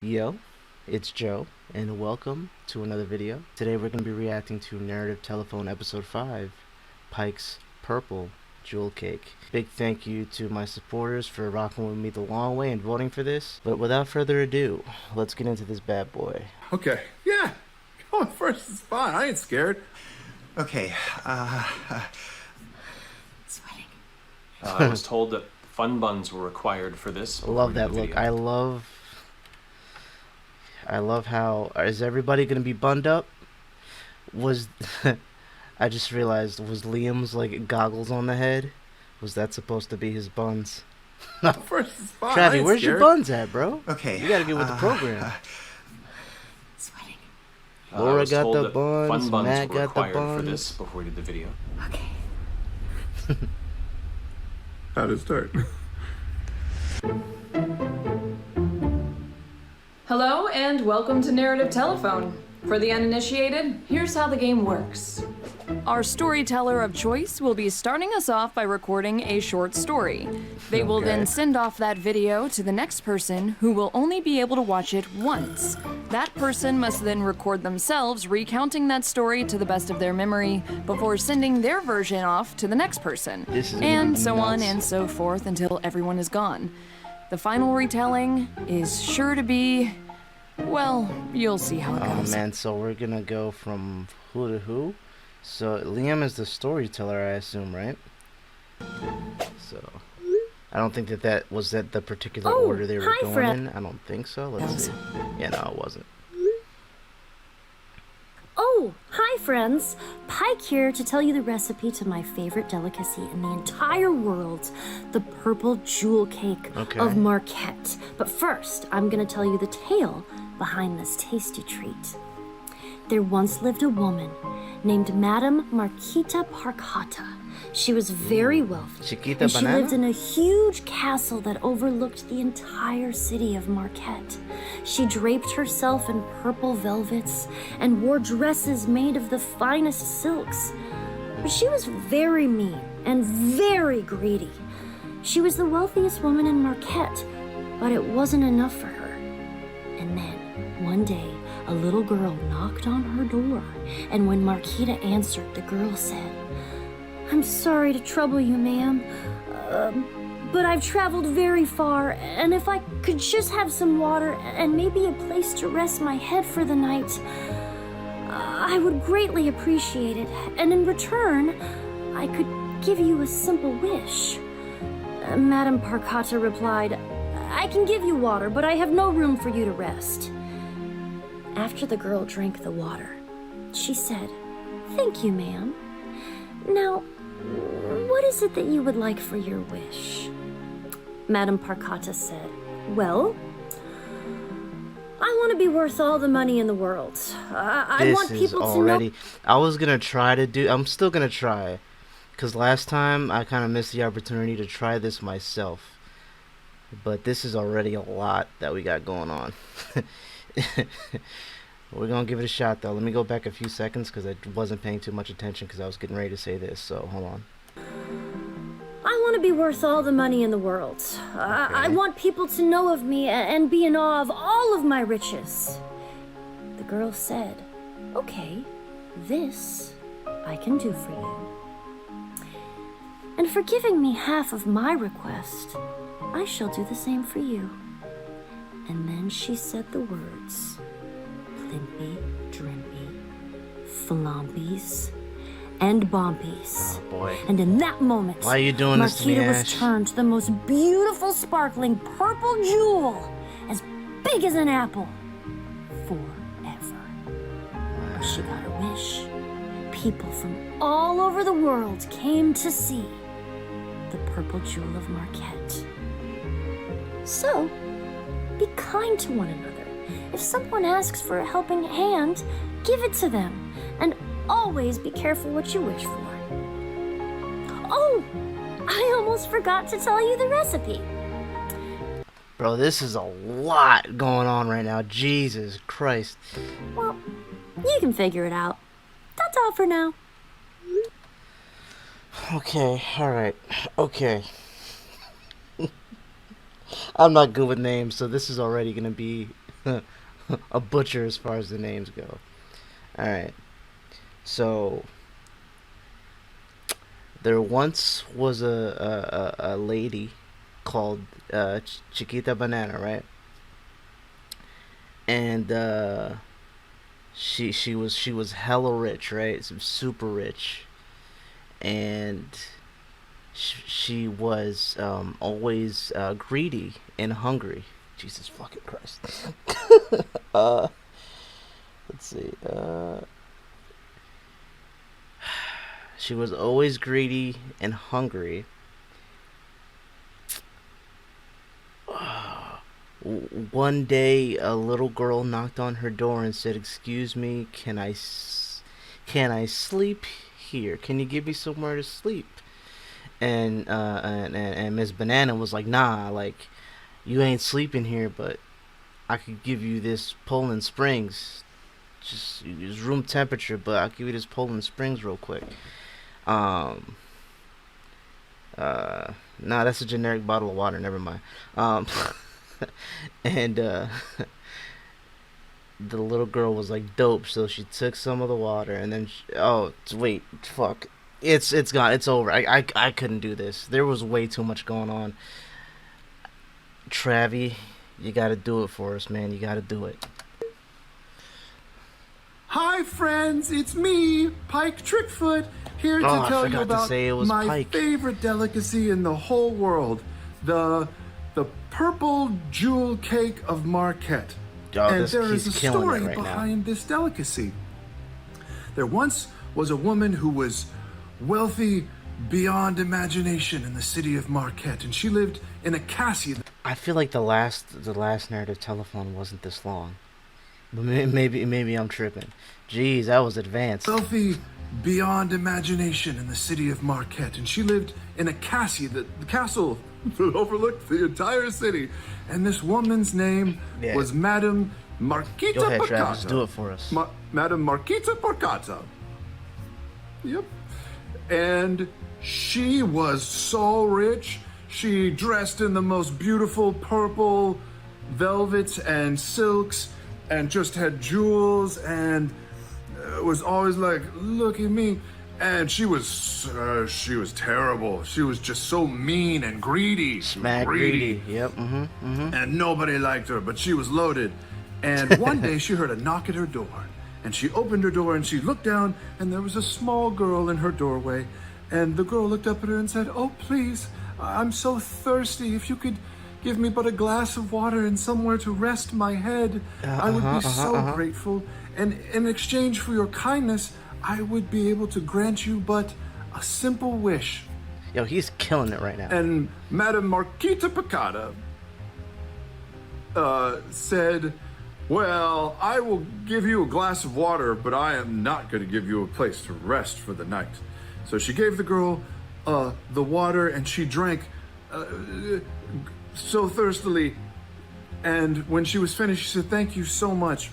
Yo, it's Joe, and welcome to another video. Today we're going to be reacting to Narrative Telephone Episode 5, Pike's Purple Jewel Cake. Big thank you to my supporters for rocking with me the long way and voting for this. But without further ado, let's get into this bad boy. Okay, yeah, going first is fine. I ain't scared. Okay, Sweating. I was told that fun buns were required for this. Love that look. I love how, is everybody gonna be bunned up? Was I just realized, was Liam's like goggles on the head? Was that supposed to be his buns? First is fine. Travi, where's your buns at, bro? okay. You gotta get with the program. Sweating. Laura got told the that buns, fun buns Matt were got the required for buns. this before we did the video. Okay. How to start? Hello and welcome to Narrative Telephone. For the uninitiated, here's how the game works. Our storyteller of choice will be starting us off by recording a short story. They will then send off that video to the next person who will only be able to watch it once. That person must then record themselves recounting that story to the best of their memory before sending their version off to the next person. And so on and so forth until everyone is gone. The final retelling is sure to be, well, you'll see how it goes. Oh man, so we're gonna go from who to who? So Liam is the storyteller, I assume, right? So I don't think that was the particular order they were going in. I don't think so. Let's see. Yeah, no, it wasn't. Oh, hi friends! Pike here to tell you the recipe to my favorite delicacy in the entire world, the purple jewel cake of Marquette. But first, I'm gonna tell you the tale behind this tasty treat. There once lived a woman named Madame Marquita Parcata. She was very wealthy, and she lived in a huge castle that overlooked the entire city of Marquette. She draped herself in purple velvets and wore dresses made of the finest silks. But she was very mean and very greedy. She was the wealthiest woman in Marquette, but it wasn't enough for her. And then, one day, a little girl knocked on her door, and when Marquita answered, the girl said, "I'm sorry to trouble you, ma'am, but I've traveled very far, and if I could just have some water and maybe a place to rest my head for the night, I would greatly appreciate it, and in return, I could give you a simple wish." Madame Parcata replied, "I can give you water, but I have no room for you to rest." After the girl drank the water, she said, "Thank you, ma'am. Now, what is it that you would like for your wish?" Madame Parcata said, "Well, I want to be worth all the money in the world. I want people to know." I was gonna try to do. I'm still gonna try, cause last time I kind of missed the opportunity to try this myself. But this is already a lot that we got going on. We're gonna give it a shot though. Let me go back a few seconds because I wasn't paying too much attention because I was getting ready to say this. So hold on. I want to be worth all the money in the world. I want people to know of me and be in awe of all of my riches. The girl said, "Okay, this I can do for you. And for giving me half of my request, I shall do the same for you." And then she said the words, "Plimpy, Drimpy, Flompies, and Bompies." Oh boy. And in that moment, Why are you doing this to me, Marquita was Ash? turned to the most beautiful, sparkling purple jewel, as big as an apple, forever. But she got a wish. People from all over the world came to see the purple jewel of Marquette. So, be kind to one another. If someone asks for a helping hand, give it to them. And always be careful what you wish for. Oh, I almost forgot to tell you the recipe. Bro, this is a lot going on right now. Jesus Christ. Well, you can figure it out. That's all for now. Okay, alright. Okay. I'm not good with names, so this is already gonna be a butcher as far as the names go. All right. So there once was a lady called Chiquita Banana, right? And she was hella rich, right? Super rich, and she was always greedy and hungry. Jesus fucking Christ. Let's see. She was always greedy and hungry. One day, a little girl knocked on her door and said, "Excuse me, can I sleep here? Can you give me somewhere to sleep?" And Miss Banana was like, "Nah, like, you ain't sleeping here, but I could give you this Poland Springs. Just it's room temperature, but I'll give you this Poland Springs real quick." Nah, that's a generic bottle of water. Never mind. And the little girl was like, "Dope." So she took some of the water, and then wait, fuck, it's gone. It's over. I couldn't do this. There was way too much going on. Travi, you gotta do it for us, man. You gotta do it. Hi, friends. It's me, Pike Trickfoot, here to tell you about my Pike. favorite delicacy in the whole world, the purple jewel cake of Marquette. And there is a story behind this delicacy. There once was a woman who was wealthy beyond imagination in the city of Marquette, and she lived in a castle. I feel like the last narrative telephone wasn't this long. But maybe I'm tripping. Jeez, that was advanced. Wealthy beyond imagination in the city of Marquette, and she lived in a castle, the castle that overlooked the entire city. And this woman's name was Madame Marquita Go ahead, Porcata. Travis, do it for us. Madame Marquita Porcata. Yep. And she was so rich. She dressed in the most beautiful purple velvets and silks, and just had jewels, and was always like, "Look at me." And she was terrible. She was just so mean and greedy. Smack greedy. Yep. And nobody liked her, but she was loaded. And one day she heard a knock at her door, and she opened her door and she looked down, and there was a small girl in her doorway. And the girl looked up at her and said, "Oh, please, I'm so thirsty. If you could give me but a glass of water and somewhere to rest my head, I would be so grateful. And in exchange for your kindness, I would be able to grant you but a simple wish." Yo, he's killing it right now. And Madame Marquita Picada said, "Well, I will give you a glass of water, but I am not going to give you a place to rest for the night." So she gave the girl the water, and she drank so thirstily. And when she was finished, she said, "Thank you so much.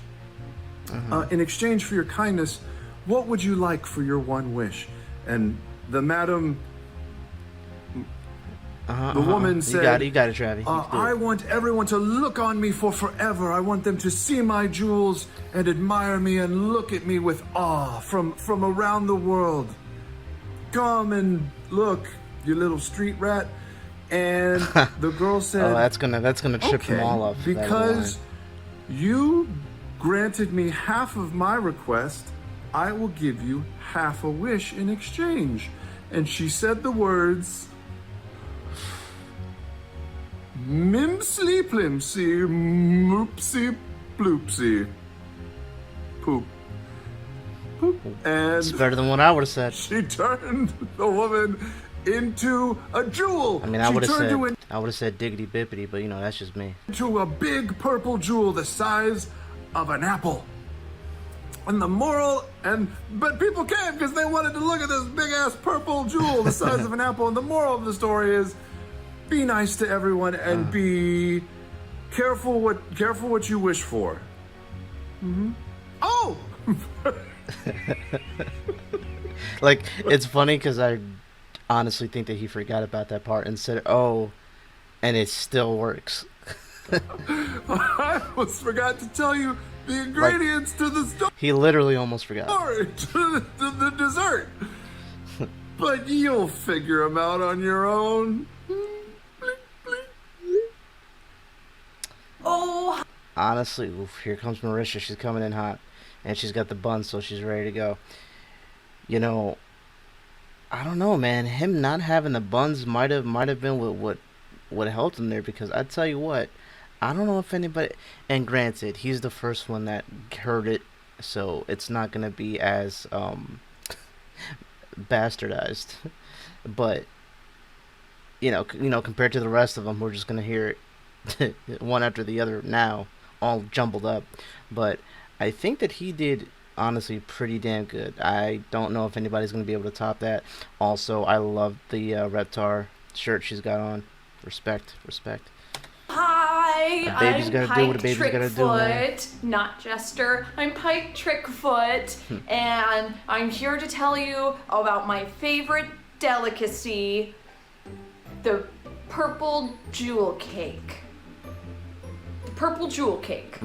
In exchange for your kindness, what would you like for your one wish?" And the madam, the woman said, "You got it, Travis. I want everyone to look on me for forever. I want them to see my jewels and admire me and look at me with awe from around the world. Come and look, you little street rat." And the girl said, "Oh, that's gonna trip them all up. Because you granted me half of my request, I will give you half a wish in exchange." And she said the words, "Mimsly plimsy, moopsy bloopsy, poop." Poop. And it's better than what I would have said. She turned the woman into a jewel. I mean, I would have said diggity bippity, but you know, that's just me. To a big purple jewel the size of an apple. And the moral, but people came because they wanted to look at this big ass purple jewel the size of an apple. And the moral of the story is, be nice to everyone and be careful what you wish for. Oh. Like, it's funny because I honestly think that he forgot about that part and said, "Oh," and it still works. I almost forgot to tell you the ingredients to the story. He literally almost forgot. To the dessert. But you'll figure them out on your own. Oh. Honestly, oof, here comes Marisha. She's coming in hot, and she's got the bun, so she's ready to go. You know, I don't know, man. Him not having the buns might have been what helped him there, because I tell you what, I don't know if anybody. And granted, he's the first one that heard it, so it's not gonna be as bastardized. But you know, compared to the rest of them, we're just gonna hear it one after the other now, all jumbled up. But I think that he did honestly pretty damn good. I don't know if anybody's gonna be able to top that. Also, I love the Reptar shirt she's got on. Respect. Hi, A baby's I'm gotta Pike do what a baby's gotta do, man. Trickfoot, not Jester. I'm Pike Trickfoot, and I'm here to tell you about my favorite delicacy, the purple jewel cake. The purple jewel cake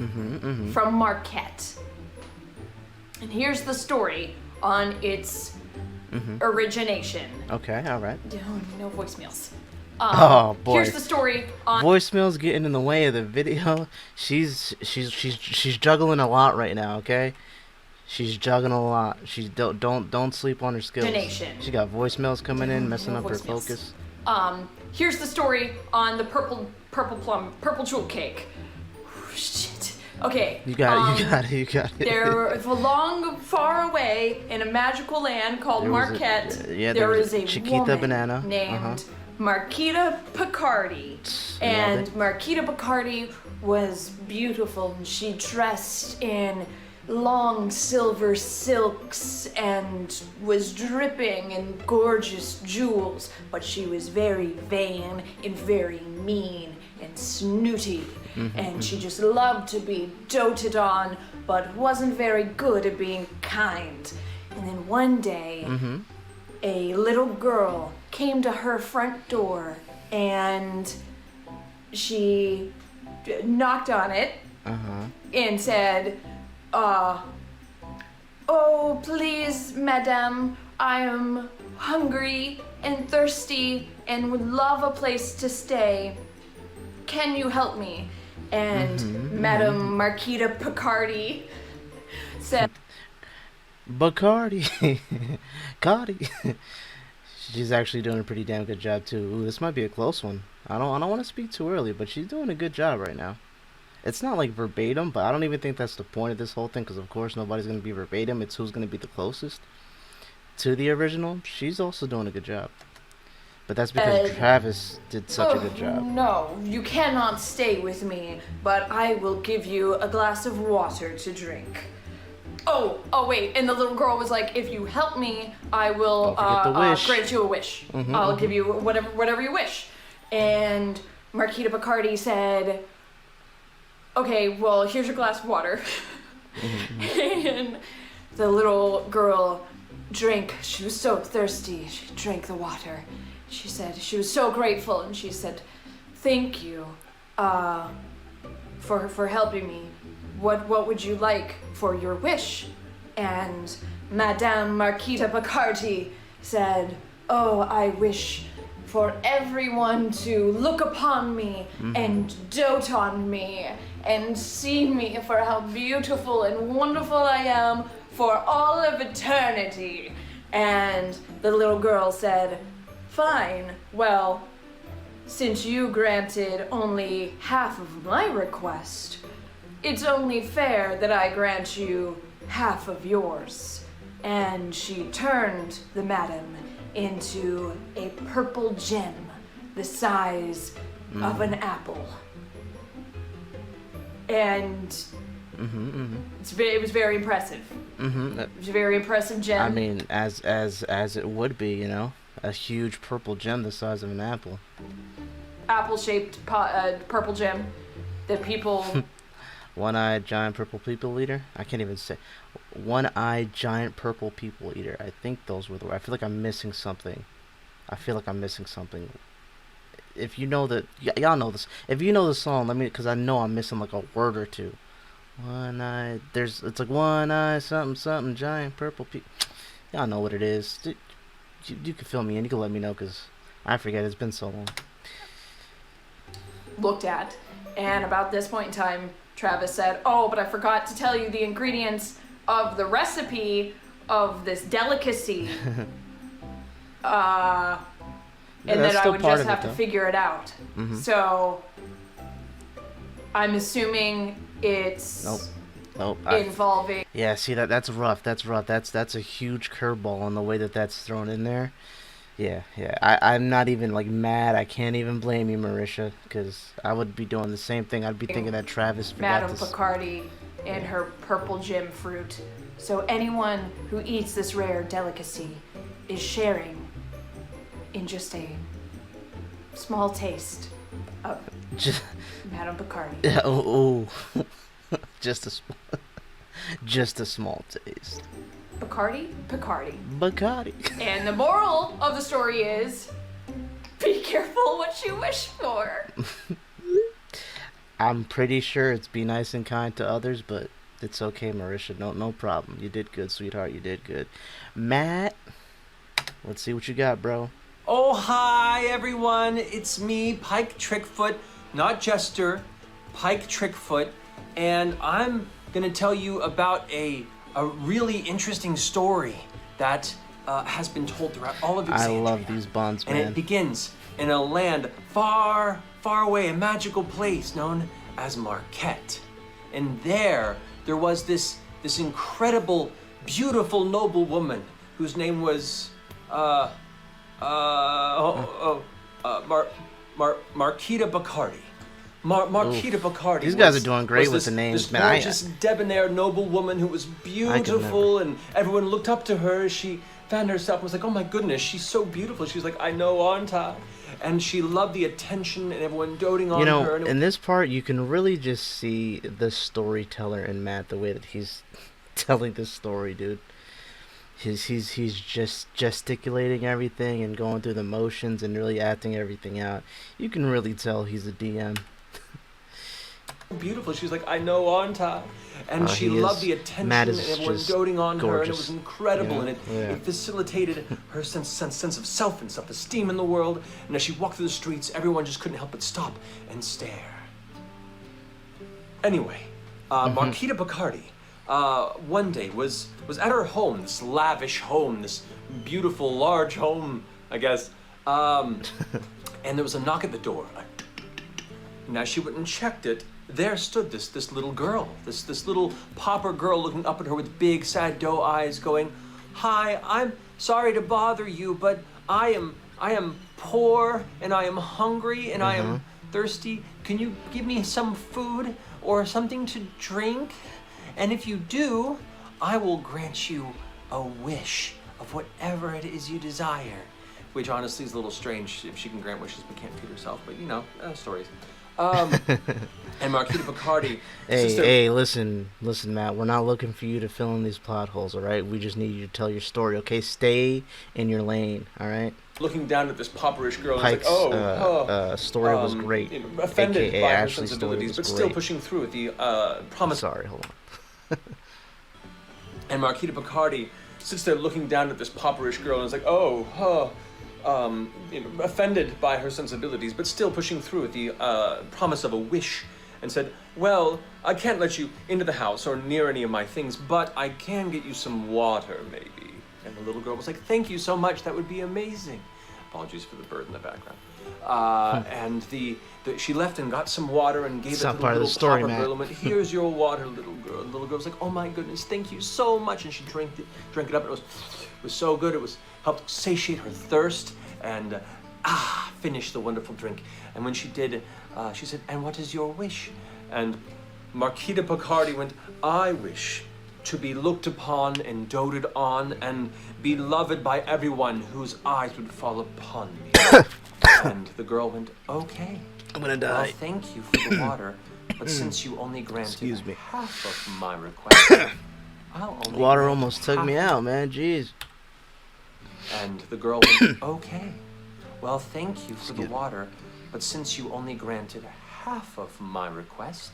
from Marquette. And here's the story on its origination. Okay, all right. No voicemails. Oh boy. Here's the story on Voicemails getting in the way of the video. She's juggling a lot right now, okay? She's juggling a lot. She don't sleep on her skills. Donation. She got voicemails coming in, messing up her voicemails. focus. Here's the story on the purple jewel cake. Shit. Okay. You got it. There, long, far away in a magical land called Marquette, there is a Chiquita woman banana named Marquita Picardi. And Marquita Picardi was beautiful, and she dressed in long silver silks and was dripping in gorgeous jewels, but she was very vain and very mean and snooty, and she just loved to be doted on, but wasn't very good at being kind. And then one day, a little girl came to her front door, and she knocked on it and said, "Oh, please, madame, I am hungry and thirsty and would love a place to stay. Can you help me?" And Madame Marquita Picardi said, Bacardi. Cardi. She's actually doing a pretty damn good job too. Ooh, this might be a close one. I don't want to speak too early, but she's doing a good job right now. It's not like verbatim, but I don't even think that's the point of this whole thing, because of course nobody's going to be verbatim. It's who's going to be the closest to the original. She's also doing a good job. But that's because Travis did such a good job. "No, you cannot stay with me, but I will give you a glass of water to drink." Oh wait, and the little girl was like, "If you help me, I will grant you a wish. I'll give you whatever you wish." And Marquita Picardi said, "Okay, well, here's your glass of water." And the little girl drank. She was so thirsty. She drank the water. She said she was so grateful, and she said, "Thank you for helping me. What would you like for your wish?" And Madame Marquita Picardi said, "Oh, I wish for everyone to look upon me and dote on me and see me for how beautiful and wonderful I am for all of eternity." And the little girl said, "Fine, well, since you granted only half of my request, it's only fair that I grant you half of yours." And she turned the madam into a purple gem the size of an apple. And it was very impressive. It was a very impressive gem. I mean, as it would be, you know, a huge purple gem the size of an apple. Apple-shaped purple gem that people... One-eyed giant purple people eater? I can't even say. One-eyed giant purple people eater. I think those were the words. I feel like I'm missing something. if you know the y'all know this. If you know the song, let me, because I know I'm missing like a word or two. One eye, it's like one eye, something, something, giant purple. Y'all know what it is. You can fill me in. You can let me know, because I forget. It's been so long. Looked at, and about this point in time, Travis said, "Oh, but I forgot to tell you the ingredients of the recipe of this delicacy." And then I would just have to figure it out. Mm-hmm. So I'm assuming it's involving. Yeah, see that's rough. That's rough. That's a huge curveball on the way that's thrown in there. Yeah. I'm not even like mad. I can't even blame you, Marisha, because I would be doing the same thing. I'd be thinking that Travis forgot Madame Picardi and her purple gem fruit. So anyone who eats this rare delicacy is sharing in just a small taste of Madame Picardi. Yeah, oh. just a small taste. Bacardi. And the moral of the story is, be careful what you wish for. I'm pretty sure it's be nice and kind to others, but it's okay, Marisha. No problem. You did good, sweetheart. You did good. Matt, let's see what you got, bro. Oh, hi, everyone. It's me, Pike Trickfoot, not Jester, Pike Trickfoot, and I'm going to tell you about a really interesting story that has been told throughout all of Exandria. I love these bonds, man. And it begins in a land far, far away, a magical place known as Marquette. And there was this incredible, beautiful, noble woman whose name was Marquita Bacardi. Marquita Bacardi. These guys are doing great with the names, this man. Gorgeous, debonair, noble woman who was beautiful, and everyone looked up to her as she found herself and was like, "Oh my goodness, she's so beautiful." She's like, "I know, aren't I?" And she loved the attention and everyone doting on her. In this part, you can really just see the storyteller in Matt, the way that he's telling this story, dude. He's just gesticulating everything and going through the motions and really acting everything out. You can really tell he's a DM. Beautiful. She's like, "I know, aren't I?" And she loved the attention and everyone doting on her, and it was incredible, and it facilitated her sense of self and self-esteem in the world. And as she walked through the streets, everyone just couldn't help but stop and stare. Anyway, Marquita Bacardi one day was at her home, this lavish home, this beautiful large home, I guess, and there was a knock at the door. And as she went and checked it, there stood this little girl, this little pauper girl looking up at her with big sad doe eyes, going, "Hi, I'm sorry to bother you, but I am poor and I am hungry and I am thirsty. Can you give me some food or something to drink? And if you do, I will grant you a wish of whatever it is you desire." Which honestly is a little strange if she can grant wishes but can't feed herself, but you know, stories. And Marquita Bacardi. Hey, listen, Matt. We're not looking for you to fill in these plot holes, all right? We just need you to tell your story, okay? Stay in your lane, all right? Looking down at this pauperish girl, Pike's like, story was great. Offended AKA by her Ashley's sensibilities, but story was still great. pushing through with the promise. Sorry, hold on. And Marquita Bacardi sits there looking down at this pauperish girl and is like, offended by her sensibilities, but still pushing through with the promise of a wish, and said, "Well, I can't let you into the house or near any of my things, but I can get you some water, maybe." And the little girl was like, "Thank you so much, that would be amazing." Apologies for the bird in the background. And she left and got some water and gave it to the little pauper girl and went, "Here's your water, little girl." And the little girl was like, "Oh my goodness, thank you so much." And she drank it up, and it was so good. It helped satiate her thirst and finish the wonderful drink. And when she did, she said, "And what is your wish?" And Marquita Bacardi went, "I wish to be looked upon and doted on and be loved by everyone whose eyes would fall upon me." And the girl went, "Okay, I'm gonna die. Well, thank you for the water, but since you only granted half of my request, I'll only water almost took me out, man. Jeez. And the girl went, "Okay, well, thank you for the water, but since you only granted half of my request,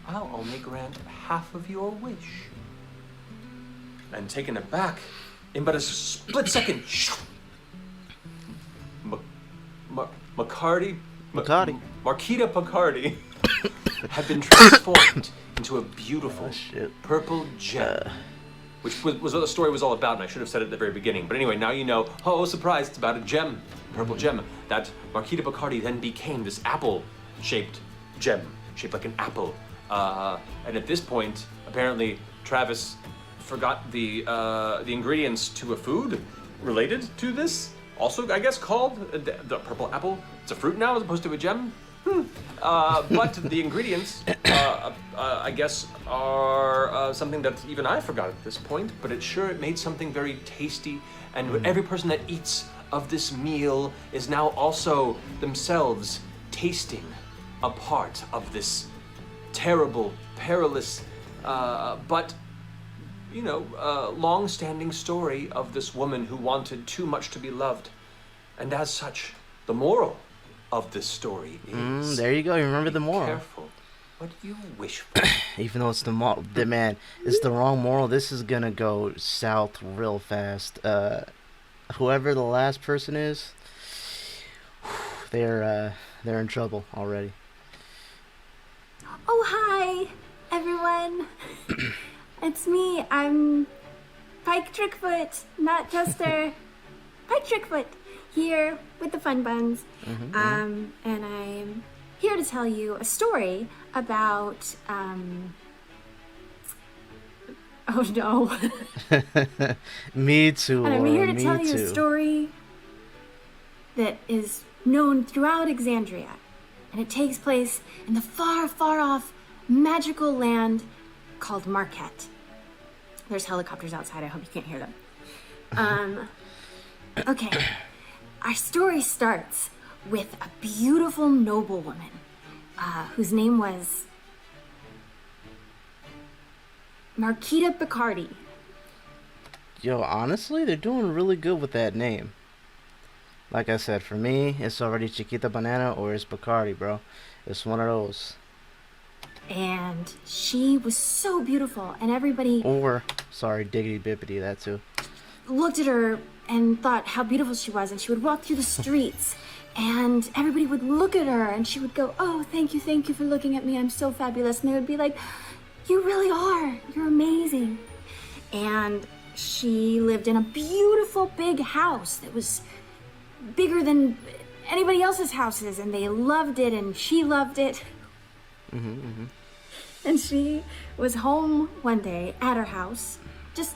I'll only grant half of your wish. And taken aback, in but a split second, Marquita Picardi had been transformed into a beautiful purple gem, which was what the story was all about, and I should have said it at the very beginning. But anyway, now you know. Oh, surprise! It's about a gem, purple gem. That Marquita Picardi then became this apple-shaped gem, shaped like an apple. And at this point, apparently, Travis forgot the ingredients to a food related to this. Also, I guess called the purple apple. It's a fruit now as opposed to a gem. But the ingredients, I guess, are something that even I forgot at this point. But it made something very tasty. And every person that eats of this meal is now also themselves tasting a part of this terrible, perilous, but long-standing story of this woman who wanted too much to be loved. And as such, the moral of this story is... there you go. You remember the moral. Careful. What do you wish for? Even though it's it's the wrong moral. This is gonna go south real fast. Whoever the last person is, they're in trouble already. Oh, hi, everyone. It's me. I'm Pike Trickfoot, not Jester. Pike Trickfoot, here with the Fun Buns. And I'm here to tell you a story about, oh no. Me too. And I'm here to tell you a story that is known throughout Exandria. And it takes place in the far, far off magical land called Marquette. There's helicopters outside. I hope you can't hear them. Okay. Our story starts with a beautiful noblewoman whose name was Marquita Picardi. Yo, honestly, they're doing really good with that name. Like I said, for me, it's already Chiquita Banana or it's Picardi, bro. It's one of those. And she was so beautiful, and everybody... Diggity Bippity, that too. ...looked at her and thought how beautiful she was, and she would walk through the streets, and everybody would look at her, and she would go, oh, thank you for looking at me, I'm so fabulous. And they would be like, you really are, you're amazing. And she lived in a beautiful big house that was bigger than anybody else's houses, and they loved it, and she loved it. And she was home one day at her house, just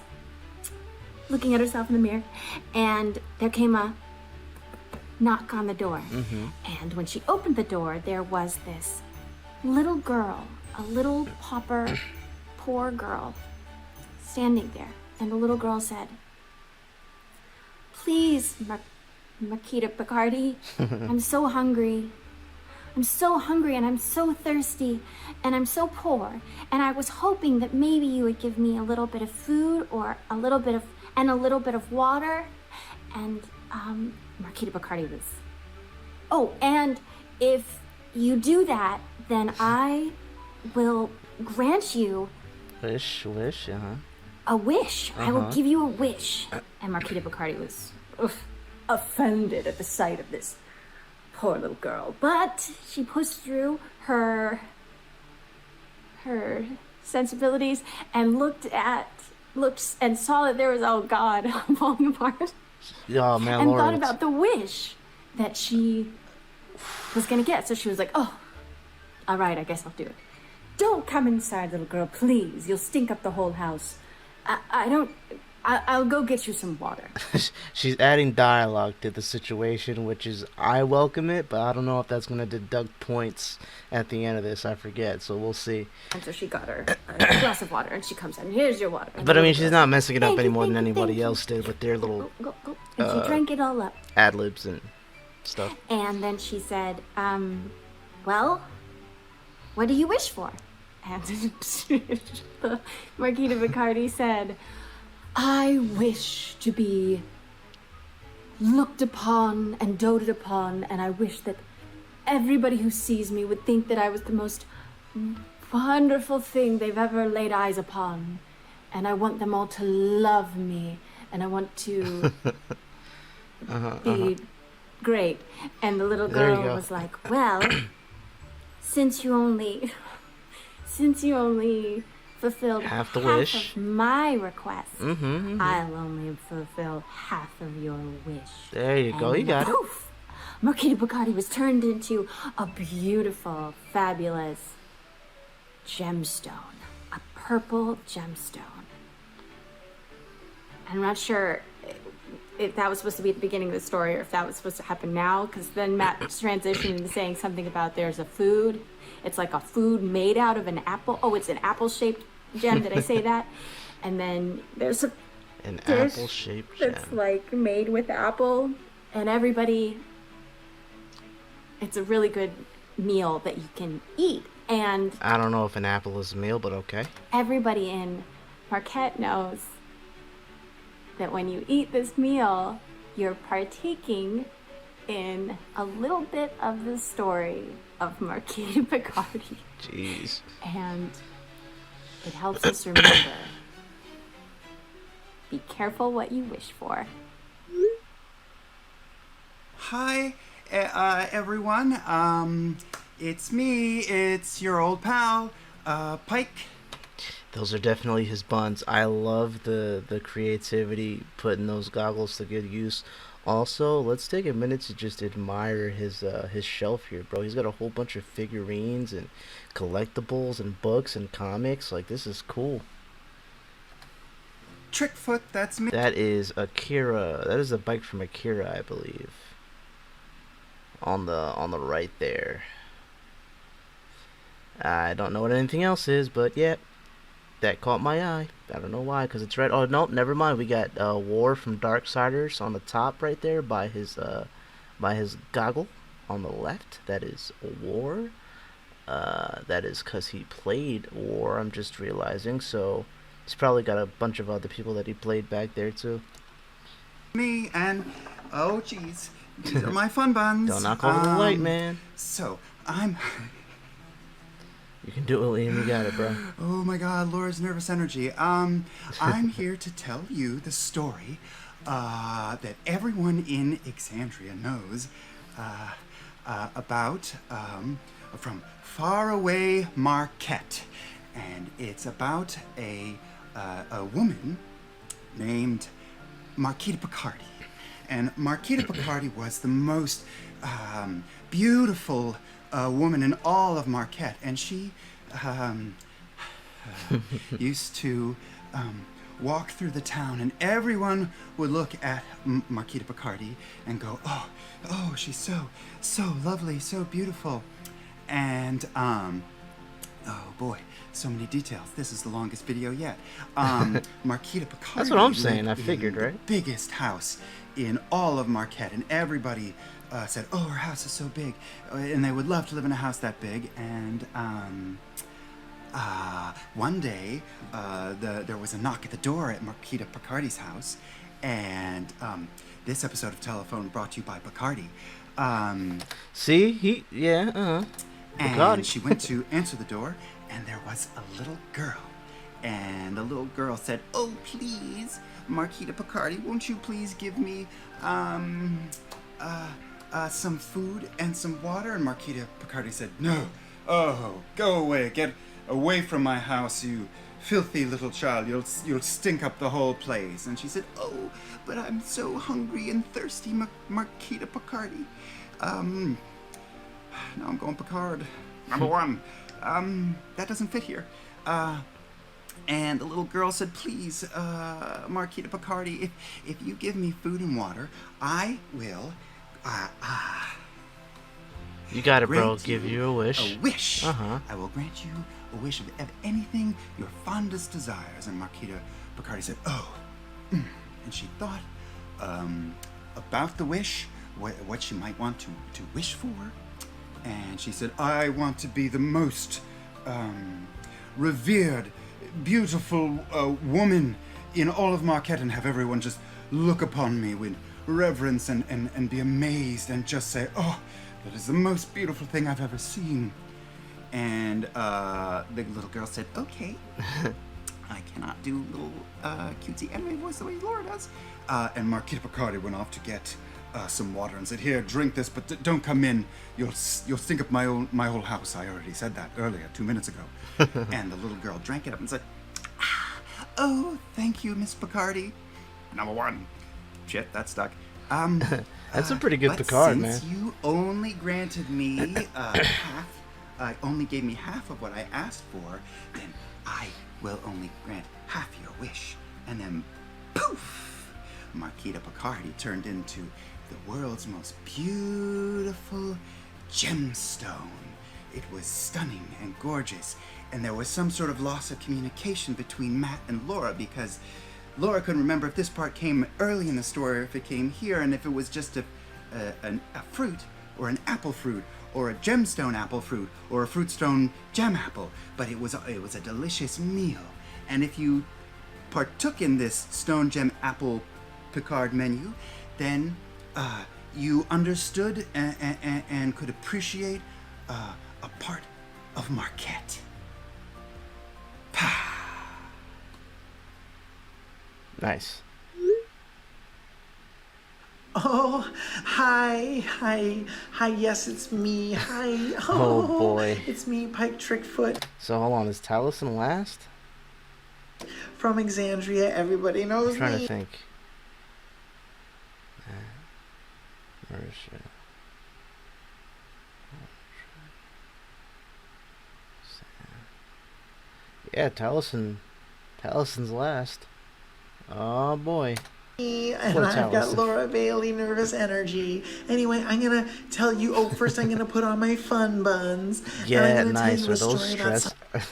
looking at herself in the mirror, and there came a knock on the door. And when she opened the door, there was this little girl, a little pauper, poor girl, standing there. And the little girl said, please, Marquita Picardi, I'm so hungry. I'm so hungry and I'm so thirsty and I'm so poor. And I was hoping that maybe you would give me a little bit of food or a little bit of water. And Marquita Picardi was, oh, and if you do that, then I will grant you a wish. I will give you a wish. And Marquita Picardi was offended at the sight of this poor little girl, but she pushed through her sensibilities and looked and saw that there was, oh God, I'm falling apart. Oh man, and Lord, thought about the wish that she was gonna get. So she was like, oh, all right, I guess I'll do it. Don't come inside, little girl, please. You'll stink up the whole house. I'll go get you some water. She's adding dialogue to the situation, which is, I welcome it, but I don't know if that's going to deduct points at the end of this. I forget, so we'll see. And so she got her a glass of water, and she comes in, here's your water. But I mean, she's not messing it up any more than anybody else did with their little go. And she drank it all up. ad-libs and stuff. And then she said, well, what do you wish for? And Marquita Picardi said, I wish to be looked upon and doted upon, and I wish that everybody who sees me would think that I was the most wonderful thing they've ever laid eyes upon. And I want them all to love me. And I want to be great. And the little girl was like, well, since you only fulfilled half the half wish of my request, I'll only fulfill half of your wish. There you go, you got it. Marquita Picardi was turned into a beautiful, fabulous gemstone. A purple gemstone. I'm not sure if that was supposed to be at the beginning of the story or if that was supposed to happen now, because then Matt transitioned into saying something about there's a food. It's like a food made out of an apple. Oh, it's an apple-shaped gem. Did I say that? And then there's an apple-shaped gem that's like made with apple, and everybody. It's a really good meal that you can eat, and I don't know if an apple is a meal, but okay. Everybody in Marquette knows that when you eat this meal, you're partaking in a little bit of the story of Marquita Picardi. Jeez. And it helps us remember. Be careful what you wish for. Hi, everyone. It's me. It's your old pal, Pike. Those are definitely his buns. I love the creativity putting those goggles to good use. Also, let's take a minute to just admire his shelf here, bro. He's got a whole bunch of figurines and collectibles and books and comics. Like, this is cool. Trickfoot, that's me. That is Akira. That is a bike from Akira, I believe. On the right there. I don't know what anything else is, but yeah, that caught my eye. I don't know why, because it's red. Oh, no, never mind. We got War from Darksiders on the top right there by his goggle on the left. That is War. That is because he played War, I'm just realizing. So he's probably got a bunch of other people that he played back there too. Me and, oh jeez, these are my fun buns. Don't knock over the light, man. So, I'm... You can do it, Liam. You got it, bro. Oh my God, Laura's nervous energy. I'm here to tell you the story that everyone in Exandria knows about from faraway Marquette, and it's about a woman named Marquita Picardi. And Marquita Picardi was the most beautiful woman in all of Marquette, and she used to walk through the town, and everyone would look at Marquita Picardi and go, oh, she's so lovely, so beautiful. And oh boy, so many details. This is the longest video yet. Marquita Picardi. That's what I'm saying. I figured, right? The biggest house in all of Marquette, and everybody said, oh, her house is so big, and they would love to live in a house that big. And one day there was a knock at the door at Marquita Picardi's house, and this episode of Telephone brought to you by Picardi. See, And she went to answer the door, and there was a little girl. And the little girl said, oh, please, Marquita Picardi, won't you please give me some food and some water? And Marquita Picardi said, no. Oh, go away. Get away from my house, you filthy little child. You'll stink up the whole place. And she said, oh, but I'm so hungry and thirsty, Marquita Picardi. Now I'm going Picard. Number one. That doesn't fit here. And the little girl said, please, Marquita Picardi, if you give me food and water, I will, you got it, bro. Give you a wish. A wish. I will grant you a wish of anything your fondest desires. And Marquita Picardi said, oh. And she thought about the wish, what she might want to wish for. And she said, I want to be the most revered, beautiful woman in all of Marquette, and have everyone just look upon me with reverence and be amazed and just say, oh, That is the most beautiful thing I've ever seen. And the little girl said, okay. I cannot do little cutesy anime voice the way Laura does. And Marquita Picardi went off to get some water and said, here, drink this, but don't come in. You'll stink up my whole house. I already said that earlier, 2 minutes ago. And the little girl drank it up and said, oh, thank you, Miss Picardi. Number one. Shit, that stuck. That's a pretty good Picard, man. Since you only granted me only gave me half of what I asked for, then I will only grant half your wish. And then, poof! Marquita Picardi turned into the world's most beautiful gemstone. It was stunning and gorgeous, and there was some sort of loss of communication between Matt and Laura because Laura couldn't remember if this part came early in the story or if it came here, and if it was just a fruit, or an apple fruit, or a gemstone apple fruit, or a fruitstone gem apple. But it was a delicious meal, and if you partook in this stone gem apple Picard menu, then you understood and could appreciate a part of Marquette. Nice. Oh, hi, yes, it's me, hi. Oh boy. It's me, Pike Trickfoot. So hold on, is Taliesin last? From Exandria, everybody knows I'm trying me. to think. Mercer. Yeah, Taliesin's last. Oh boy. And Poor I've got Taliesin. Laura Bailey nervous energy. Anyway, I'm gonna tell you. First I'm gonna put on my fun buns. Yeah, and I'm gonna nice. Tell you Are a those story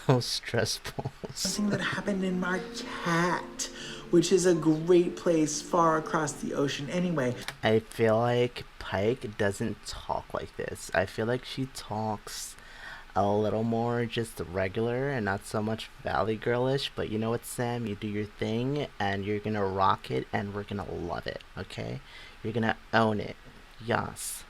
about stress balls? something that happened in Marquette, which is a great place far across the ocean. Anyway, I feel like Pike doesn't talk like this. I feel like she talks a little more just regular and not so much Valley Girlish. But you know what, Sam? You do your thing and you're gonna rock it and we're gonna love it, okay? You're gonna own it. Yes.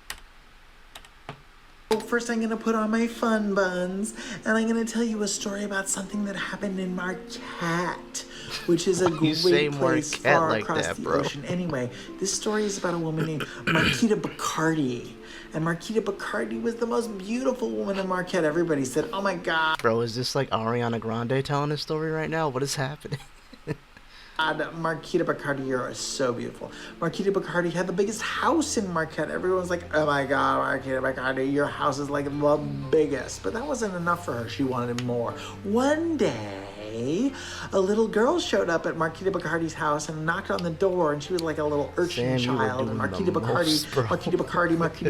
first I'm gonna put on my fun buns and I'm gonna tell you a story about something that happened in Marquette, which is a You say great place Marquette far like across that, the bro. ocean. Anyway, this story is about a woman named Marquita Picardi. And Marquita Picardi was the most beautiful woman in Marquette. Everybody said, oh my God, Bro, is this like Ariana Grande telling a story right now? What is happening? Marquita Picardi, you're so beautiful. Marquita Picardi had the biggest house in Marquette. Everyone's like, oh my God, Marquita Picardi, your house is like the biggest. But that wasn't enough for her. She wanted more. One day, a little girl showed up at Marquita Picardi's house and knocked on the door, and she was like a little urchin Sam, you were child. And doing Marquita the most, bro. Marquita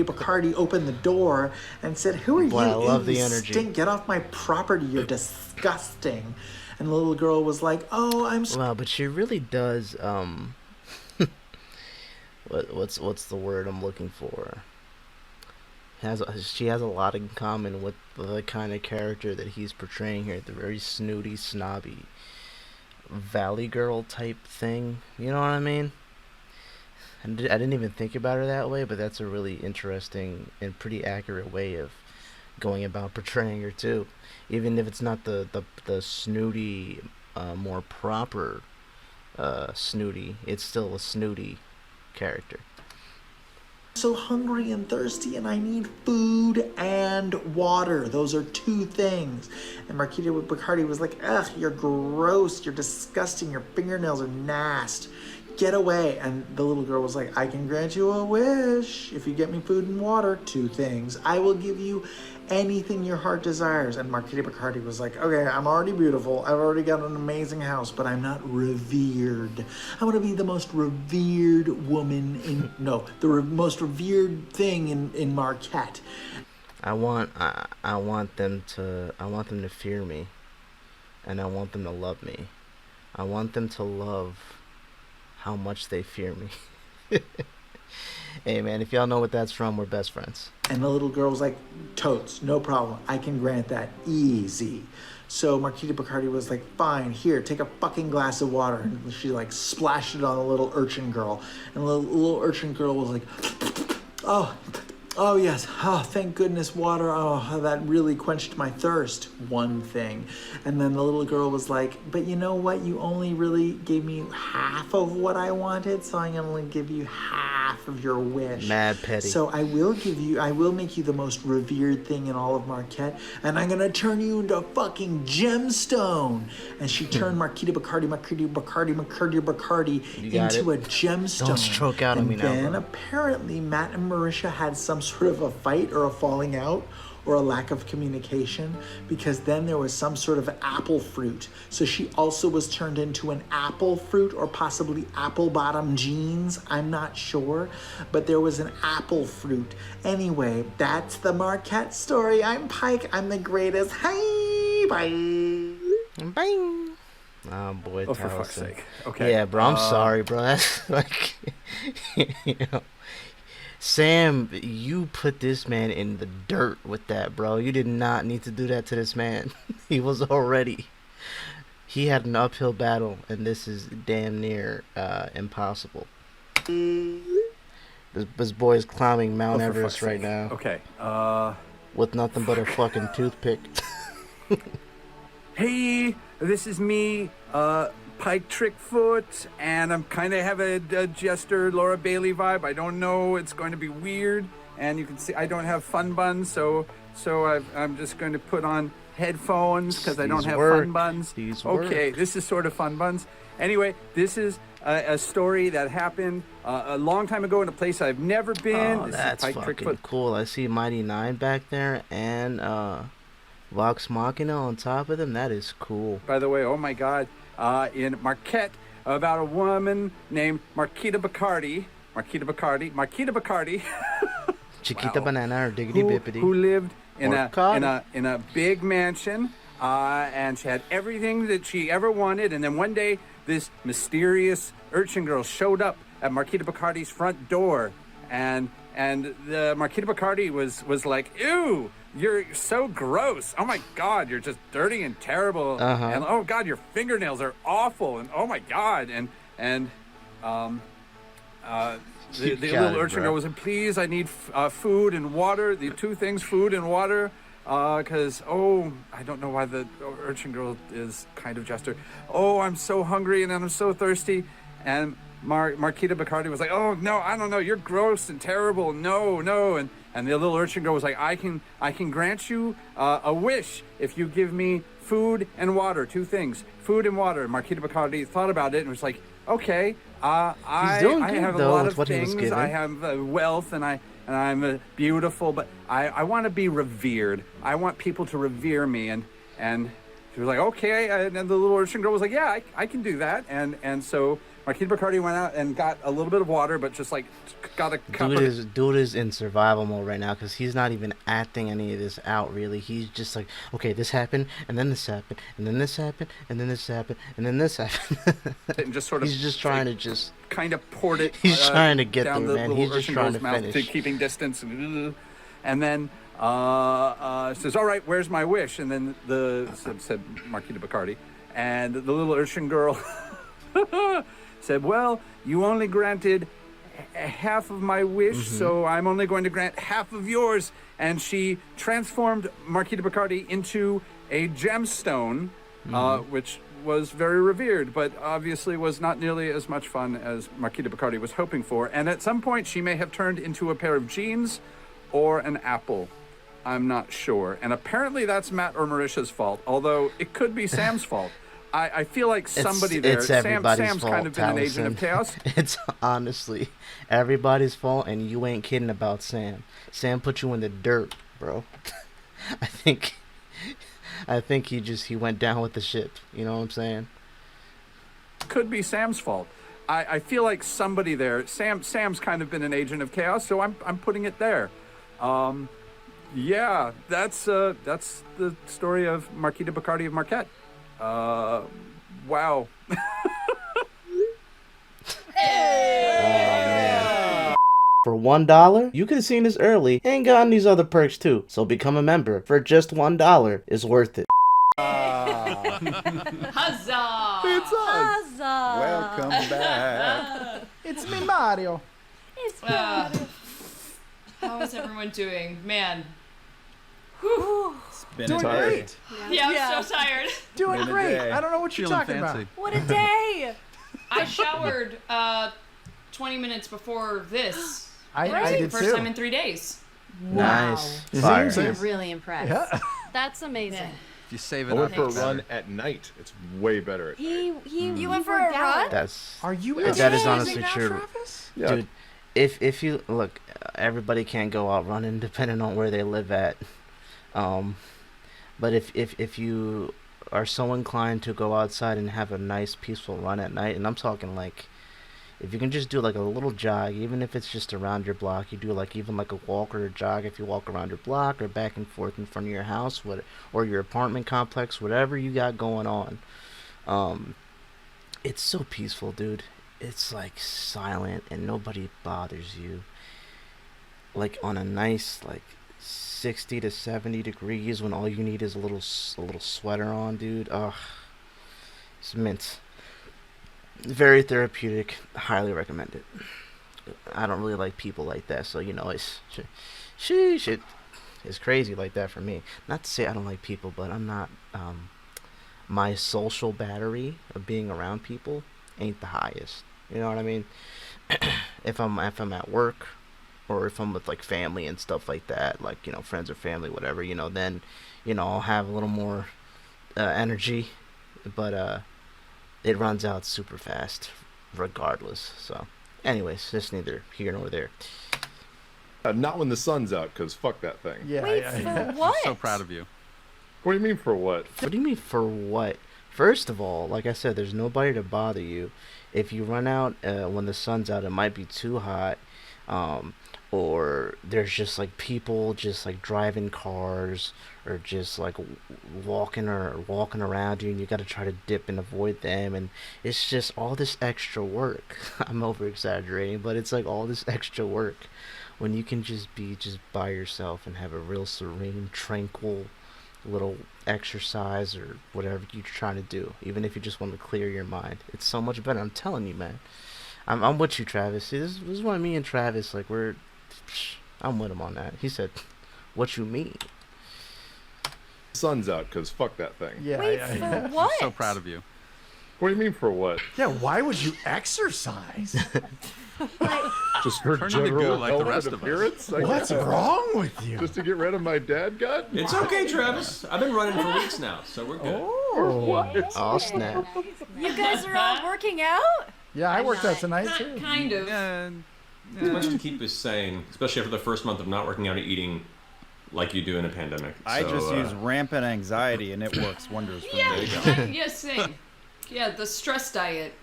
Picardi opened the door and said, who are Boy, you? I love Ew, the you energy. stink. Get off my property. You're disgusting. And the little girl was like, oh, I'm so Wow, but she really does, what's the word I'm looking for? She has a lot in common with the kind of character that he's portraying here, the very snooty, snobby, valley girl type thing. You know what I mean? I didn't even think about her that way, but that's a really interesting and pretty accurate way of going about portraying her too. Even if it's not the snooty, more proper snooty, it's still a snooty character. hungry and thirsty and I need food and water. Those are two things. And Marquita Picardi was like, ugh, you're gross, you're disgusting, your fingernails are nasty. Get away. And the little girl was like, I can grant you a wish. If you get me food and water, two things. I will give you anything your heart desires. And Marquita Picardi was like, okay, I'm already beautiful. I've already got an amazing house, but I'm not revered. I want to be the most revered woman in, no, the most revered thing in Marquette. I want them to fear me, and I want them to love me. I want them to love how much they fear me. Hey man, if y'all know what that's from, we're best friends. And the little girl was like, totes, no problem. I can grant that easy. So Marquita Picardi was like, fine, here, take a fucking glass of water. And she like splashed it on the little urchin girl. And the little urchin girl was like, oh, Oh, yes. Oh, thank goodness, water. Oh, that really quenched my thirst. One thing. And then the little girl was like, but you know what? You only really gave me half of what I wanted, so I'm going to give you half of your wish. Mad petty. So I will make you the most revered thing in all of Marquette, and I'm going to turn you into a fucking gemstone. And she turned Marquita Bacardi into a gemstone. Don't stroke out on me now, And then bro. apparently Matt and Marisha had some sort of a fight or a falling out or a lack of communication, because then there was some sort of apple fruit. So she also was turned into an apple fruit, or possibly apple bottom jeans. I'm not sure, but there was an apple fruit. Anyway, that's the Marquette story. I'm Pike. I'm the greatest. Hi, bye. Bang. Oh boy, Oh, for Towson. fuck's sake. Okay. Yeah, bro. I'm sorry, bro. That's like, you know, Sam, you put this man in the dirt with that, bro. You did not need to do that to this man. He had an uphill battle, and this is damn near impossible. This boy is climbing Mount Oh, for Everest fuck's right sake. now Okay. with nothing but a fucking toothpick. Hey, this is me, Pike Trickfoot, and I'm kind of have a Jester Laura Bailey vibe. I don't know, it's going to be weird, and you can see I don't have fun buns, so I'm just going to put on headphones because I don't These have work. fun buns. These Okay, work. this is sort of fun buns. Anyway, this is a story that happened a long time ago in a place I've never been. Oh, This is that's Pike fucking Trickfoot. cool. I see Mighty Nine back there and Vox Machina on top of them. That is cool. By the way, oh my God, in Marquette, about a woman named Marquita Bacardi. Chiquita Wow. Banana or Diggity who Bippity. lived in Marcotti. a big mansion, and she had everything that she ever wanted. And then one day, this mysterious urchin girl showed up at Marquita Bacardi's front door, and the Marquita Bacardi was like, "Ew, you're so gross! Oh my God, you're just dirty and terrible! Uh-huh. And oh God, your fingernails are awful! And oh my God!" You The got little it, urchin bro. girl was like, "Please, I need food and water. The two things, food and water, because I don't know why the urchin girl is kind of jester. Oh, I'm so hungry and I'm so thirsty." And Marquita Bacardi was like, "Oh no, I don't know. You're gross and terrible. No." And the little urchin girl was like, "I can grant you a wish if you give me food and water. Two things, food and water." And Marquita Bacardi thought about it and was like, "Okay, I doing good, have a though, lot with of what he was things. given. I have wealth and I'm beautiful, but I want to be revered. I want people to revere me." And she was like, "Okay." And the little urchin girl was like, "Yeah, I can do that." And so Marquita Bacardi went out and got a little bit of water, but just like got a cup of Dude is in survival mode right now because he's not even acting any of this out, really. He's just like, okay, this happened, and then this happened, and then this happened, and then this happened, and then this happened. and just sort of He's just trying to just... kind of poured it. He's trying to get down through, the man. little He's just urchin trying girl's to mouth, finish. keeping distance, and then says, "All right, where's my wish?" And then said Marquita Bacardi, and the little urchin girl said, "Well, you only granted half of my wish, so I'm only going to grant half of yours." And she transformed Marquita Bacardi into a gemstone, which was very revered, but obviously was not nearly as much fun as Marquita Bacardi was hoping for. And at some point, she may have turned into a pair of jeans or an apple. I'm not sure. And apparently that's Matt or Marisha's fault, although it could be Sam's fault. I feel like somebody there. It's everybody's Sam's fault, kind of been an agent of Towson. chaos. It's honestly everybody's fault, and you ain't kidding about Sam. Sam put you in the dirt, bro. I think he went down with the ship. You know what I'm saying? Could be Sam's fault. I feel like somebody there. Sam's kind of been an agent of chaos, so I'm putting it there. Yeah, that's the story of Marquita Bacardi of Marquette. Wow. For $1, you could have seen this early and gotten these other perks too. So become a member for just $1. It's worth it. Huzzah! It's us. Huzzah! Welcome back. It's me, Mario. It's Uh, How is everyone doing? Man. It's been Doing great. Yeah, I'm so tired. Doing Been a great. day. I don't know what you're Feeling talking fancy. about. What a day! I showered 20 minutes before this. I did First too. time in 3 days. Nice. Wow. Fire. Same. I'm really impressed. Yeah. That's amazing. If you save I it went up, for a it's run better. at night. It's way better at night. You went for a run? That's Are you? that is exercising honestly now, true. Travis? Yeah. Dude, if you look, everybody can't go out running depending on where they live at. But if you are so inclined to go outside and have a nice peaceful run at night, and I'm talking like, if you can just do like a little jog, even if it's just around your block, you do like even like a walk or a jog if you walk around your block or back and forth in front of your house, or your apartment complex, whatever you got going on. It's so peaceful, dude. It's like silent and nobody bothers you. Like on a nice like 60 to 70 degrees when all you need is a little sweater on, dude. Ugh, it's mint. Very therapeutic. Highly recommend it. I don't really like people like that, so it's it's crazy like that for me. Not to say I don't like people, but I'm not. My social battery of being around people ain't the highest. You know what I mean? if I'm at work, or if I'm with like family and stuff like that, like friends or family, whatever, then I'll have a little more energy, but it runs out super fast regardless. So anyways, it's neither here nor there. Not when the sun's out, because fuck that thing. Yeah. Wait, yeah, for yeah. what? So proud of you. What do you mean for what? What do you mean for what? First of all, like I said, there's nobody to bother you. If you run out when the sun's out, it might be too hot, or there's just like people just like driving cars or just like walking around you, and you got to try to dip and avoid them, and it's just all this extra work. I'm over exaggerating, but it's like all this extra work when you can just be by yourself and have a real serene, tranquil little exercise or whatever you're trying to do, even if you just want to clear your mind. It's so much better. I'm telling you, man. I'm with you, Travis. See, this is why me and Travis, like, I'm with him on that. He said, "What you mean?" Sun's out, because fuck that thing. Yeah. Wait, yeah, for yeah. what? So proud of you. What do you mean for what? Yeah. Why would you exercise? Just for Turn into general goo like the health rest and of us. appearance? I What's guess. wrong with you? Just to get rid of my dad gut? It's okay, Travis. I've been running for weeks now, so we're good. Oh snap! You guys are all working out? Yeah, I worked out tonight too. Kind of. And It's much to keep us sane, especially after the first month of not working out and eating like you do in a pandemic. I So, just use rampant anxiety, and it works wonders for Yeah, me. yes, same. Yeah, the stress diet.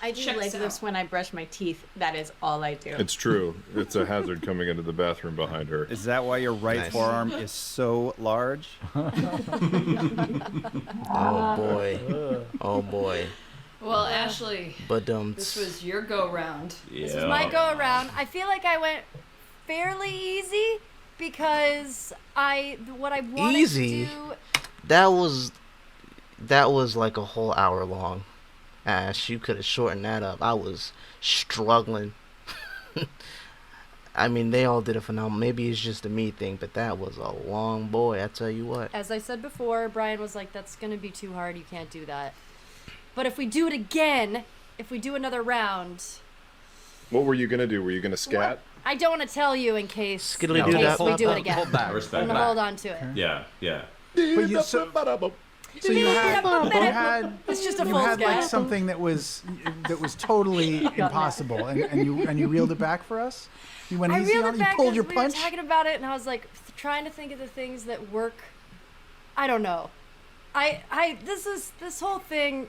I do Checks like this out. when I brush my teeth. That is all I do. It's true. It's a hazard coming into the bathroom behind her. Is that why your right Nice. forearm is so large? Oh boy! Oh boy! Well, Ashley, But this was your go-round. yeah. This is my go around. I feel like I went fairly easy because what I wanted Easy? to do. that was like a whole hour long. Ash, you could have shortened that up. I was struggling. I mean, they all did a phenomenal. Maybe it's just a me thing, but that was a long boy. I tell you what. As I said before, Brian was like, "That's gonna be too hard. You can't do that." But if we do it again, if we do another round, What were you going to do? Were you going to scat? I don't want to tell you in case, Skiddly in doo case dah we bah do bah. it again. hold back. I'm Respect gonna back. hold on to it. Yeah, yeah. But you, so you had It's just a you full had like scat. something that was totally impossible, and you reeled it back for us. You went I easy reeled on it it. You back pulled because your we punch. were talking about it, and I was like trying to think of the things that work. I don't know. This whole thing.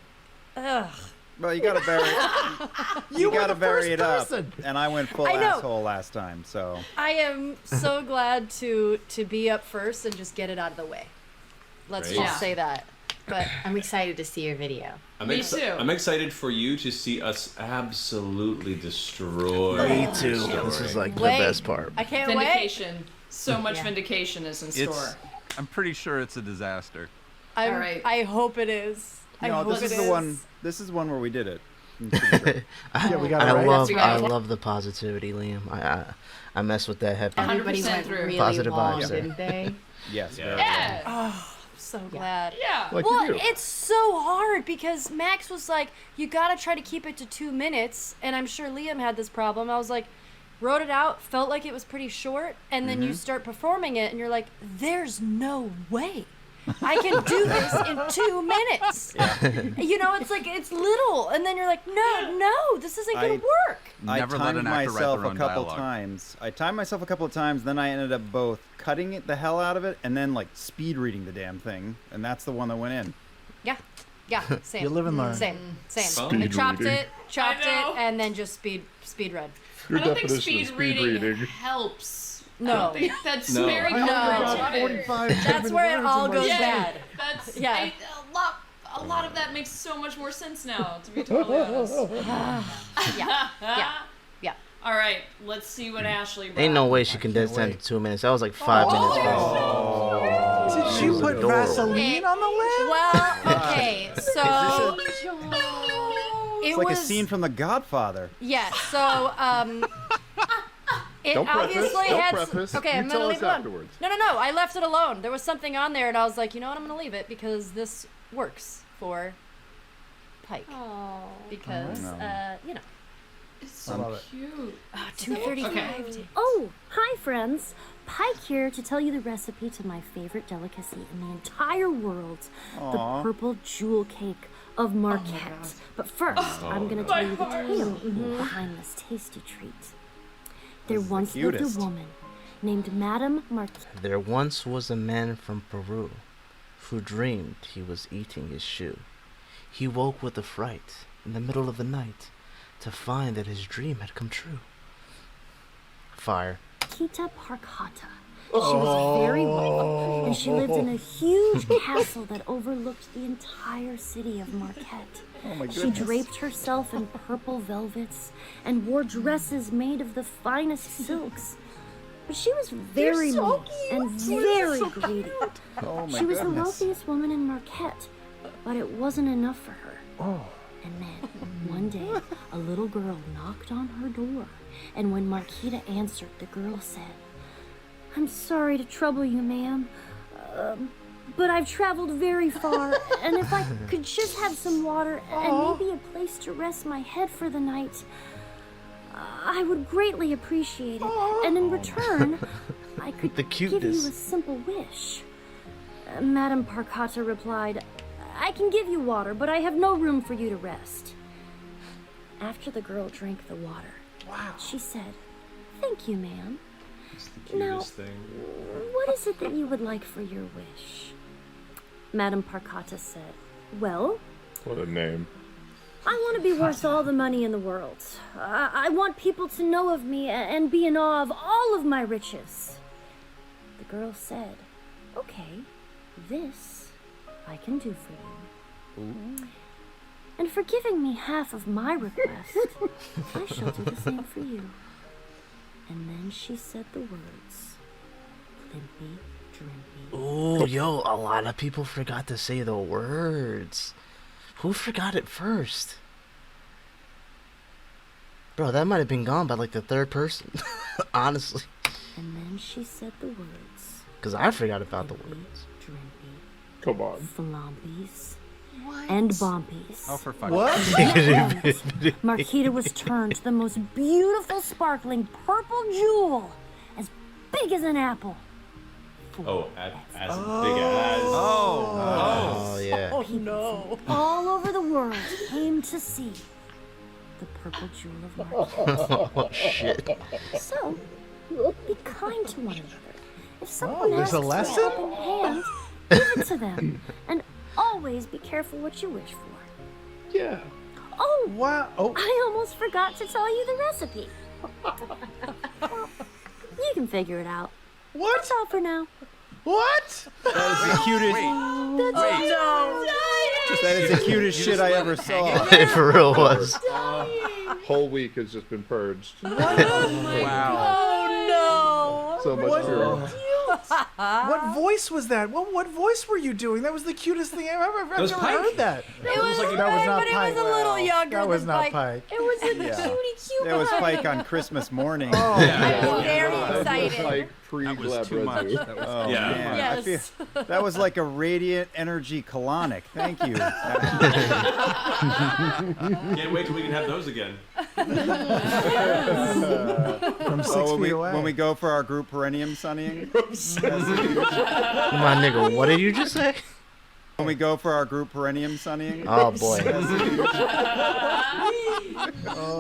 Ugh. Well, you gotta vary. You were gotta the vary first it up. person. And I went full I know. asshole last time, so I am so glad to be up first and just get it out of the way. Let's Great. just Yeah. say that. But I'm excited to see your video. Me too. I'm excited for you to see us absolutely destroy. Me too. the story. This is like Wait. the best part. I can't wait. Vindication. So much Yeah. vindication is in It's. store. I'm pretty sure it's a disaster. All right. I hope it is. I no, hope this it is the one. This is one where we did it. Yeah, we got it I right. love Yes, we got I it. love the positivity, Liam. I mess with that happy. 100% Everybody went through. really Positive long, vibes there. didn't they? Yes. very Yeah. Oh, I'm so glad. Yeah. Like Well, you do. it's so hard because Max was like, you gotta try to keep it to 2 minutes. And I'm sure Liam had this problem. I was like, wrote it out, felt like it was pretty short. And then you start performing it and you're like, there's no way I can do this in 2 minutes. You know, it's like, it's little. And then you're like, no, this isn't going to work. Never I let timed an actor write myself their own a couple dialogue. times. I timed myself a couple of times, then I ended up both cutting it the hell out of it and then like speed reading the damn thing, and that's the one that went in. Yeah, same. You live and learn. Same. I Speed chopped reading. it, and then just speed read. Your I don't think definition of speed reading, reading. helps. No. I don't think that's No. very No. counterintuitive. That's where it all goes Yeah. bad. That's Yeah. a lot of that makes so much more sense now, to be totally honest. Yeah. All right, let's see what Ashley brought. Ain't no way she condensed that into 2 minutes. That was like 5 minutes. Did you put adorable. Vaseline on the lid? Well, okay, so It's like a scene from The Godfather. Yes. So it Don't preface, obviously don't had. preface. Okay, You I'm tell gonna us leave it alone. afterwards. No. I left it alone. There was something on there, and I was like, you know what? I'm gonna leave it because this works for Pike. Because you know. It's so cute. 2:35. Oh, hi friends. Pike here to tell you the recipe to my favorite delicacy in the entire world, the purple jewel cake of Marquette. But first, I'm going to tell you the tale behind this tasty treat. There once lived a cutest. woman named Madame Marquette. There once was a man from Peru who dreamed he was eating his shoe. He woke with a fright in the middle of the night to find that his dream had come true. Fire. Kita Parkata. She was very wealthy, and she lived in a huge castle that overlooked the entire city of Marquette. Oh my She goodness. draped herself in purple velvets and wore dresses made of the finest silks. But she was very mean and very greedy. Oh my She was the goodness. wealthiest woman in Marquette, but it wasn't enough for her. And then, one day, a little girl knocked on her door, and when Marquita answered, the girl said, "I'm sorry to trouble you, ma'am, but I've traveled very far, and if I could just have some water and maybe a place to rest my head for the night, I would greatly appreciate it. And in return, I could The give you a cuteness. simple wish." Madame Parkata replied, "I can give you water, but I have no room for you to rest." After the girl drank the water, she said, "Thank you, ma'am. Now, what is it that you would like for your wish?" Madame Parkata said, "Well, What a name. I want to be worth all the money in the world. I want people to know of me and be in awe of all of my riches." The girl said, "Okay, this I can do for you. And for giving me half of my request, I shall do the same for you." And then she said the words, "Plimpy, Drimpy." Ooh, yo, a lot of people forgot to say the words. Who forgot it first? Bro, that might have been gone by like the third person. Honestly. And then she said the words, Because I forgot about the "Plimpy, words. Drimpy, Come on. Flompies, and Bompies." Oh, for fuck's What? Marquita was turned to the most beautiful, sparkling purple jewel, as big as an apple. Oh, as big as. Oh, yeah. Oh no! All over the world came to see the purple jewel of Marquette. Oh, shit. So, be kind to one another. If someone there's asks a for a lesson? helping hand, give it to them, and always be careful what you wish for. Yeah. Oh, Wow. Oh, I almost forgot to tell you the recipe. Well, you can figure it out. what? That's all for now. What? That is the cutest. That is the cutest shit I ever saw. It for real was. Whole week has just been purged. Wow. So much pure. What voice was that? What voice were you doing? That was the cutest thing I've ever was never Pike. heard that. It was like that was not but Pike. it was a little younger That was than not Pike. Pike. It was a Yeah. cute That was Pike. Pike on Christmas morning. Oh, I'm very excited. Like That was too much. pre-Glab That was Oh, yeah. man. Yes. I feel, that was like a radiant energy colonic. Thank you. Can't wait till we can have those again. From 6 feet away. When we go for our group perennium sunnying. My nigga, what did you just say? When we go for our group perennium sunnying. Oh boy.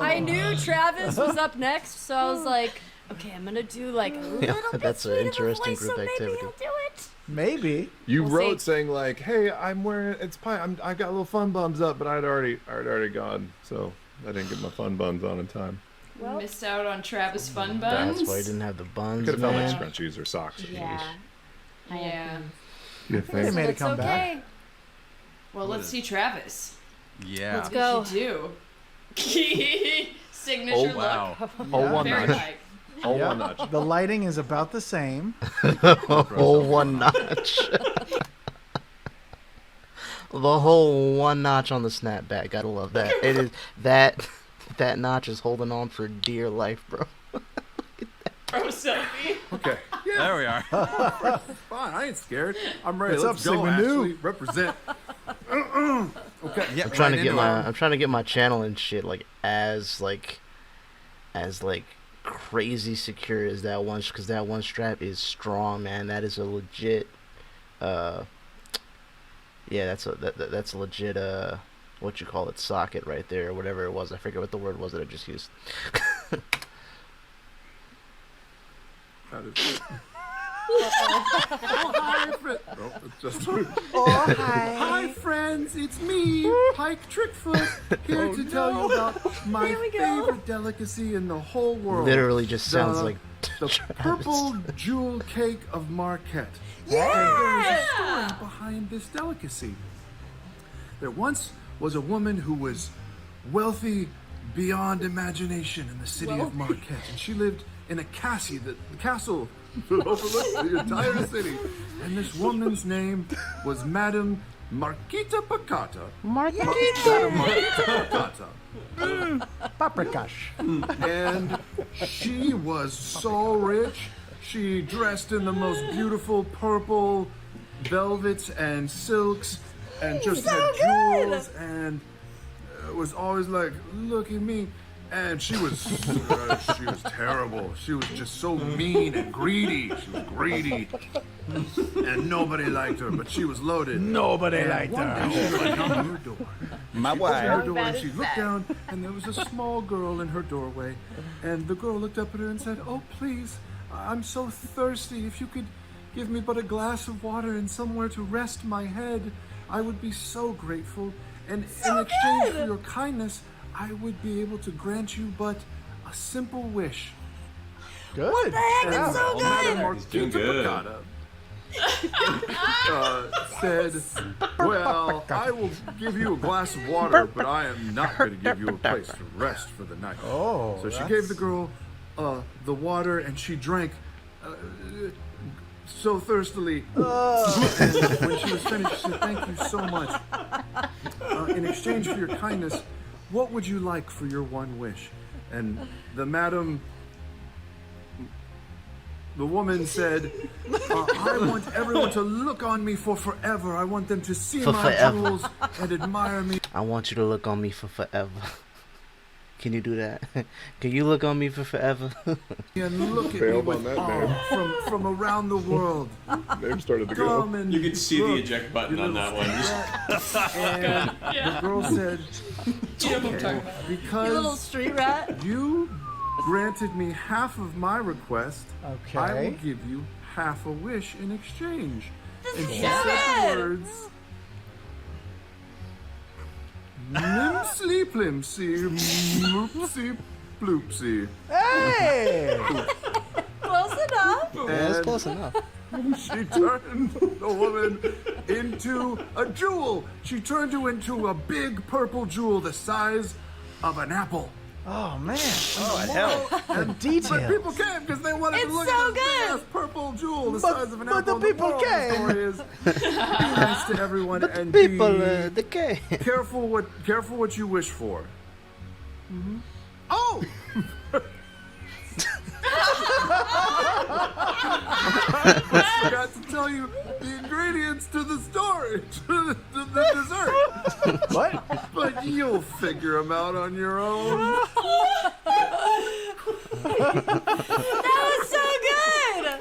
I knew Travis was up next, so I was like, okay, I'm gonna do like a little Yeah, bit that's an sweet of a interesting voice, group so maybe activity. he'll do it. Maybe. You We'll wrote see. saying like, "Hey, I'm wearing it's Pike. I got little fun buns up, but I'd already gone, so I didn't get my fun buns on in time. Missed out on Travis Fun That's Buns. why you didn't have the buns, Could have felt man. like scrunchies or socks. Yeah. Yeah. You They think? made it It's come back. okay. Well, let's see Travis. Yeah. Let's What go. did you do? Signature Oh, look. Wow. Oh, one Very notch. Pike. Oh, Yeah. one notch. The lighting is about the same. whole one notch. The whole one notch on the snapback. Gotta love that. It is that notch is holding on for dear life, bro. Pro selfie. Okay. There we are. Fine, I ain't scared. I'm ready. What's Let's up, go, Sigma Nu? Ashley. Represent. Okay. Yeah. I'm trying to Right get into my it. I'm trying to get my channel and shit as crazy secure as that one, because that one strap is strong, man. That is a legit that's a legit what you call it, socket right there, or whatever it was. I forget what the word was that I just used. That is Hi, friends. It's me, Pike Trickfoot, here to tell you about my Here we go. favorite delicacy in the whole world. Literally just sounds The- like the purple jewel cake of Marquette. Yeah! There is a story behind this delicacy. There once was a woman who was wealthy beyond imagination in the city of Marquette, and she lived in a castle that overlooked the entire city. And this woman's name was Madame Marquita Pacata. Madame Marquita Pacata. Paprikash. And she was so rich. She dressed in the most beautiful purple velvets and silks, and just had jewels, and was always like, "Look at me." And she was terrible. She was just so mean and greedy. She was greedy, and nobody liked her. But she was loaded. Nobody And liked one her. day she went down to her door. My She opened her wife. door and she looked down, and there was a small girl in her doorway. And the girl looked up at her and said, "Oh, please, I'm so thirsty. If you could give me but a glass of water and somewhere to rest my head, I would be so grateful. And in exchange for your kindness, I would be able to grant you but a simple wish." Good. What the heck? And It's so Madame good. He's doing Marquita good. Pacata said, "Well, I will give you a glass of water, but I am not going to give you a place to rest for the night." Oh, So she that's- gave the girl the water, and she drank so thirstily. And when she was finished, she said, "Thank you so much. In exchange for your kindness, what would you like for your one wish?" And the woman said, "I want everyone to look on me for forever. I want them to see For my forever. jewels and admire me." I want you to look on me for forever. Can you do that? Can you look on me for forever? And look at me Failed with on that, awe from around the world. Name started to go. Come and You could see the look, eject button you on little that one. street rat. And the girl said, You know what I'm talking about. You little "Because street rat. you granted me half of my request, I will Okay. give you half a wish in exchange." And she so said the good. words, "Nimsly plimsy, moopsy bloopsy." Hey! Close enough. Yeah, that's And close enough. she turned the woman into a jewel. She turned her into a big purple jewel the size of an apple. Oh man! Oh hell! The details. But people came because they wanted It's to look so at this good. big-ass purple jewel the But- size of an but apple. the people moral of the came. story is, be nice to everyone and People, be the K. careful what you wish for. Mm-hmm. Oh! I forgot to tell you the ingredients to the story, to the dessert. What? But you'll figure them out on your own. That was so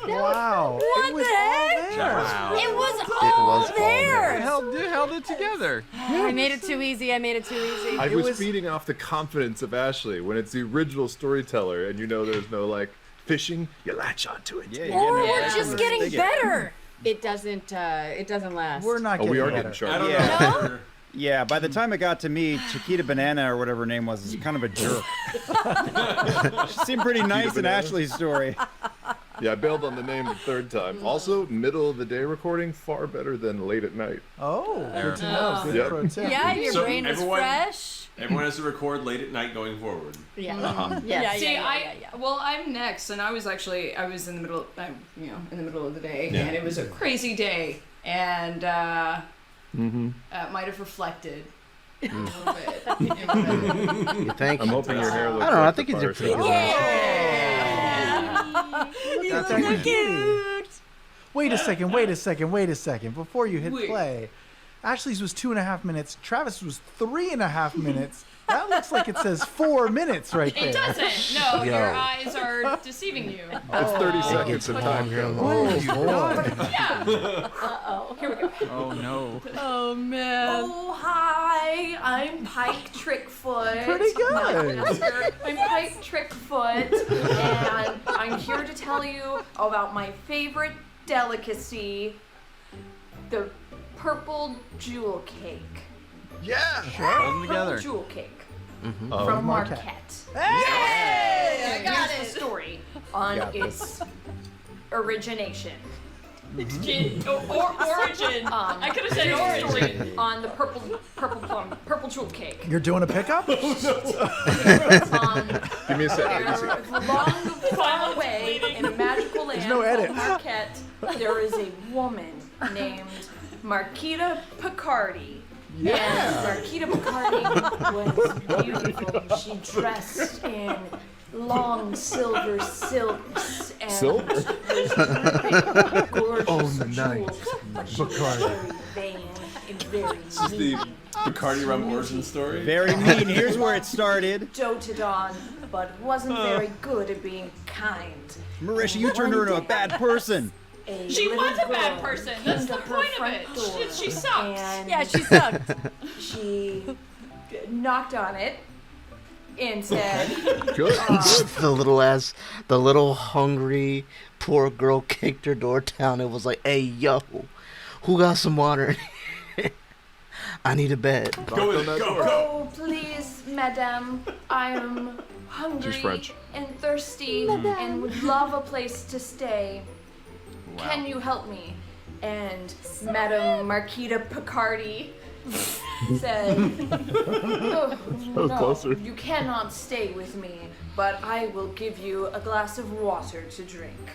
good. Wow! What the heck? Wow. It was was all all there. Held it together. I made it too easy. I made it too easy. I It was was- feeding off the confidence of Ashley when it's the original storyteller, and you know there's no like fishing. You latch onto it. Yeah, you Or get we're it. just getting better. It doesn't last. We're not Oh, getting we are better. getting sharp. I don't Yeah. know. Yeah, by the time it got to me, Chiquita Banana or whatever her name was is kind of a jerk. She seemed pretty nice in Banana. Ashley's story. Yeah, I bailed on the name the third time. Also, middle of the day recording, far better than late at night. Oh, There. good to know. Good Yep. pro tip. Yeah, your So brain was everyone- fresh. Everyone has to record late at night going forward. Yeah. Uh-huh. Yeah. See, well, I'm next, and I was in the middle. In the middle of the day, Yeah. and it was a crazy day, and might have reflected a little bit. You think? I'm hoping your hair looks I don't know. I like think the you did pretty fire good. You That's look actually cute. Wait a second. Before you hit play, Ashley's was 2.5 minutes. Travis was 3.5 minutes. That looks like it says 4 minutes right there. It doesn't. No, Yo. your eyes are deceiving you. It's 30 It seconds gets of time longer and code. longer. Oh, boy. Yeah. Here we go. Oh no. Oh man. Oh, hi. I'm Pike Trickfoot. Pretty good. I'm Pike Trickfoot, and I'm here to tell you about my favorite delicacy, the purple jewel cake. Yeah! Hold them together. Purple jewel cake Oh, from Marquette. Marquette. Hey, I got Here's it. the story on Got its origination. Origin. I could have said Here's the origin. story on the purple jewel cake. You're doing a pickup? Give me a sec. Let me see. There, long, far away in a magical land no edit. called Marquette, there is a woman named Marquita Picardi. Yeah. And Marquita Picardi was beautiful. She dressed in long silver silks and Silver? gorgeous Oh, the night. jewels. But she was very vain and very This is the Bacardi rum origin story. Very mean. Here's where it started. doted on, but wasn't very good at being kind. Marisha, you turned her into a bad person. She little was a bad girl person. came That's to the her point of front it. door She sucks. and Yeah, she sucked. she knocked on it and said, Good. the little hungry poor girl kicked her door down. It was like, hey, yo, who got some water? I need a bed. Go with it. Go, go. "Oh, please, madame, I am hungry She's French. and thirsty and would love a place to stay. Can you help me?" And Madame Marquita Picardi said, "Oh, no, closer. you cannot stay with me, but I will give you a glass of water to drink."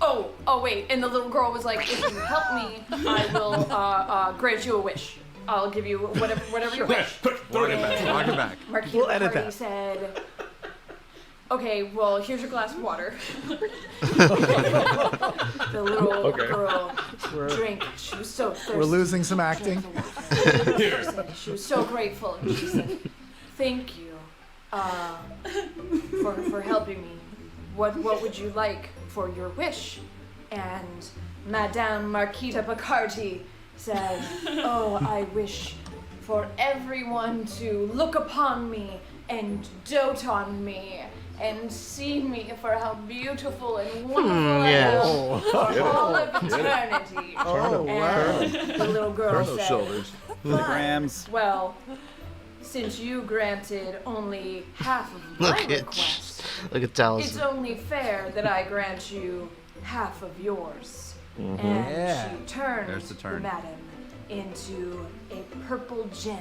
Oh, wait, and the little girl was like, "If you help me, I will grant you a wish. I'll give you whatever you wish." Walk it back. Marquita We'll edit Picardi that. said, "Okay, well, here's your glass of water." The little girl drank. She was so thirsty. We're losing some acting. She was so grateful, and she said, "Thank you for helping me. What would you like for your wish?" And Madame Marquita Picardi said, "Oh, I wish for everyone to look upon me and dote on me and see me for how beautiful and wonderful I yes. am for all of eternity." Oh, wow. And the little girl Turn those said, shoulders. Grams. "Well, since you granted only half of my Look at request, Look at it's Taliesin. only fair that I grant you half of yours." And Yeah. she turned There's the turn. madam into a purple gem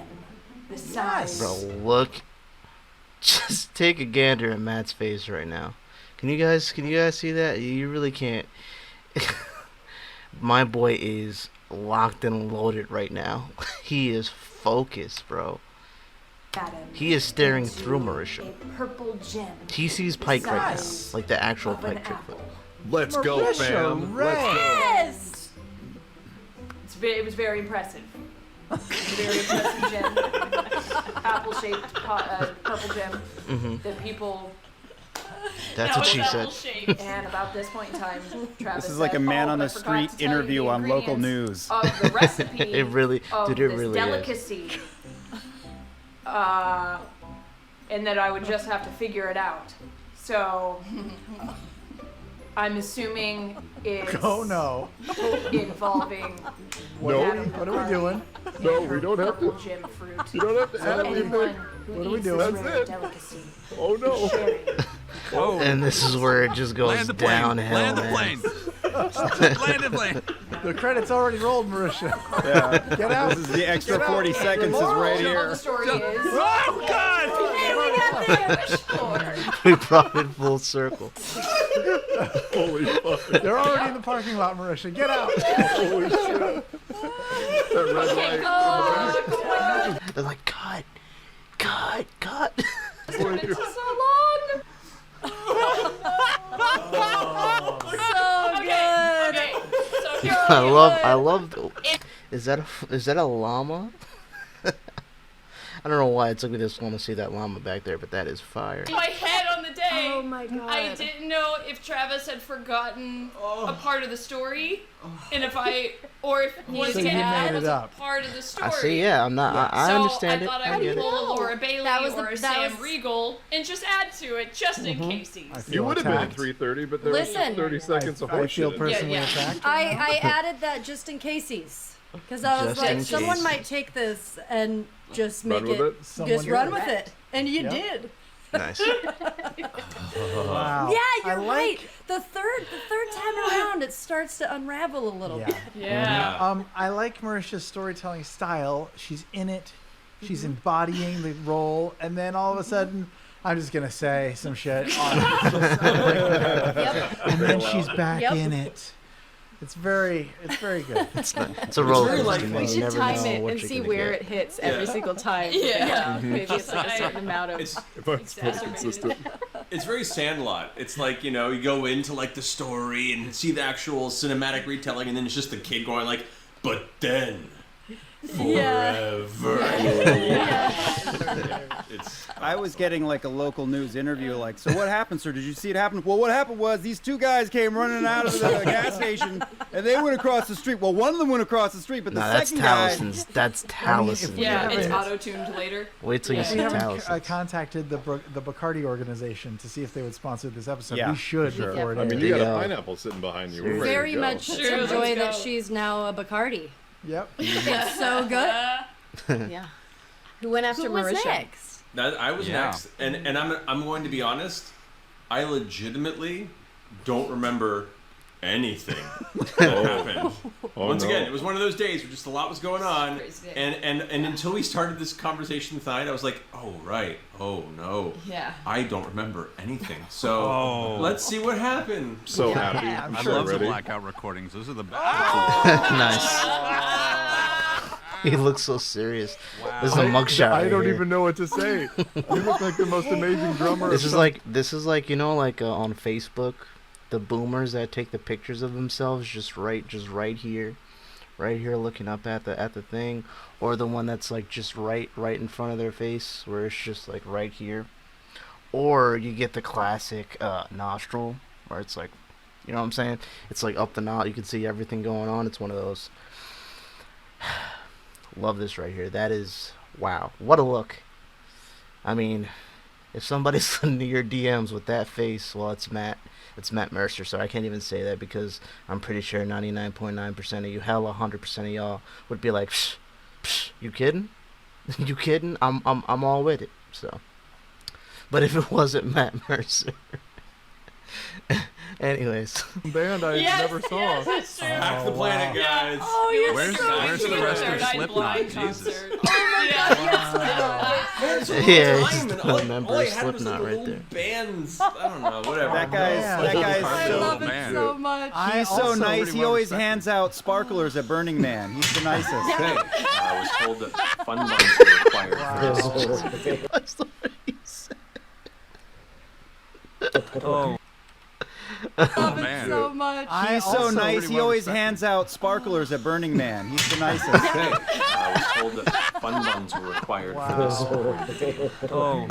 the size Bro, look Just take a gander at Matt's face right now. Can you guys see that? You really can't. My boy is locked and loaded right now. He is focused, bro. He is staring through Marisha. A purple gem. He sees Pike right now, like the actual Pike trick. Let's go, fam. Let's go. Yes. It was very impressive. Very impressive gem. Apple-shaped purple gem that people. That's what she said. And about this point in time, Travis This is like a said, man "Oh, on but I the forgot street to tell you interview the on local ingredients news." Of the recipe It really, of dude, it this really is. delicacy. And that I would just have to figure it out. So I'm assuming it's Oh no. involving No. What are we doing? No, we don't have purple to. gem fruit. You don't have to add Anyone anything. who What are we eats doing? this That's rare it. delicacy Oh no. Whoa. And this is where it just goes Land the plane. downhill, Land the man. plane. Land the plane. The credits already rolled, Marisha. Yeah. Get out. This is the extra 40 The seconds is moral right of here. the story is. Oh God! Hey, we got there. We brought it full circle. Holy fuck. They're already in the parking lot, Marisha. Get out. Holy shit. That red light. They're like, cut. It's been so long. So good. Okay. So here I love. Is that a llama? I don't know why it took me this long to see that llama back there, but that is fire. my head on the day. Oh my god. I didn't know if Travis had forgotten a part of the story, and if once So again you if that made was it a up. part of the story. I see. Yeah, I'm not. I understand so it. I thought I I would get it. pull a Laura Bailey That was or a that Sam was- Regal and just add to it just in case. I You feel would have been at attacked. 3:30, but there Listen. was 30 seconds of I feel horseshit. personally Yeah. attacked. I added that just in caseies. Because I was Just like, in someone case. might take this and just Run make with it. it? Someone Just run did. with it. And you Yep. did. Nice. Wow. Yeah, I you're like- right. The third time around, it starts to unravel a little Yeah. bit. Yeah. I like Marisha's storytelling style. She's in it. She's embodying the role, and then all of a sudden, I'm just gonna say some shit. And then she's back Yep. in it. It's very good. It's a roller very coaster. like- man. We You should never time know it what and you're see gonna where get. it hits every single time. Yeah. Maybe it's like a certain amount of. It's If I'm still consistent. it's very Sandlot. It's like, you know, you go into like the story and see the actual cinematic retelling, and then it's just the kid going like, "But then, forever." It's I was getting like a local news interview, like, so what happened, sir? Did you see it happen? Well, what happened was these two guys came running out of the gas station, and they went across the street. Well, one of them went across the street, but the Nah, that's second guy. Taliesin's. That's if Taliesin. we Yeah, haven't- it's auto-tuned later. Wait till you We see haven't Taliesin. contacted the Bacardi organization to see if they would sponsor this episode. Yeah, we should sure. before it I mean, airs. you got Yeah. a pineapple sitting behind you. We're ready Very to go. much Sure, enjoy let's that go. she's now a Bacardi. Yep. It's so good. Yeah. Who went after Who was Marisha? next? that I was Yeah. next, and I'm going to be honest. I legitimately don't remember anything that happened. Oh, Once no. again, it was one of those days where just a lot was going on, Crazy day. and until we started this conversation tonight, I was like, oh right, oh no, Yeah. I don't remember anything. So let's see what happened. So happy. I'm I sure. love the Ready? blackout recordings. Those are the best. Nice. He looks so serious. This is a mugshot. I right don't here. even know what to say. You look like the most amazing drummer. This of is like you know, like on Facebook, the boomers that take the pictures of themselves just right here, looking up at the thing, or the one that's like just right in front of their face, where it's just like right here, or you get the classic nostril, where it's like, you know what I'm saying? It's like up the nostril, you can see everything going on. It's one of those. Love this right here. That is, wow, what a look. I mean, if somebody's sliding your DMs with that face, well, it's Matt Mercer, so I can't even say that because I'm pretty sure 99.9% of you, hell, 100% of y'all would be like, psh, you kidding? You kidding? I'm all with it. So, but if it wasn't Matt Mercer, anyways, band I never saw. Yes, that's true. Hack the planet, guys. Oh, you're Where's so the cute. rest of Third Eye Slipknot? Blind Jesus. concert. Oh my god, yes, hands all the Yeah, time, he's and the all I member had was like Slipknot the right little there. bands. I don't know, whatever. That guy's. I love it man. so much. He's so nice. pretty He well always respected. hands out sparklers at Burning Man. He's the nicest. Hey, I was told that fun buns were required for this. That's the way he said. Oh, love it man. so much. He's so also nice. pretty He well always respected. hands out sparklers at Burning Man. He's the nicest. Hey, I was told that fun buns were required for this. Oh,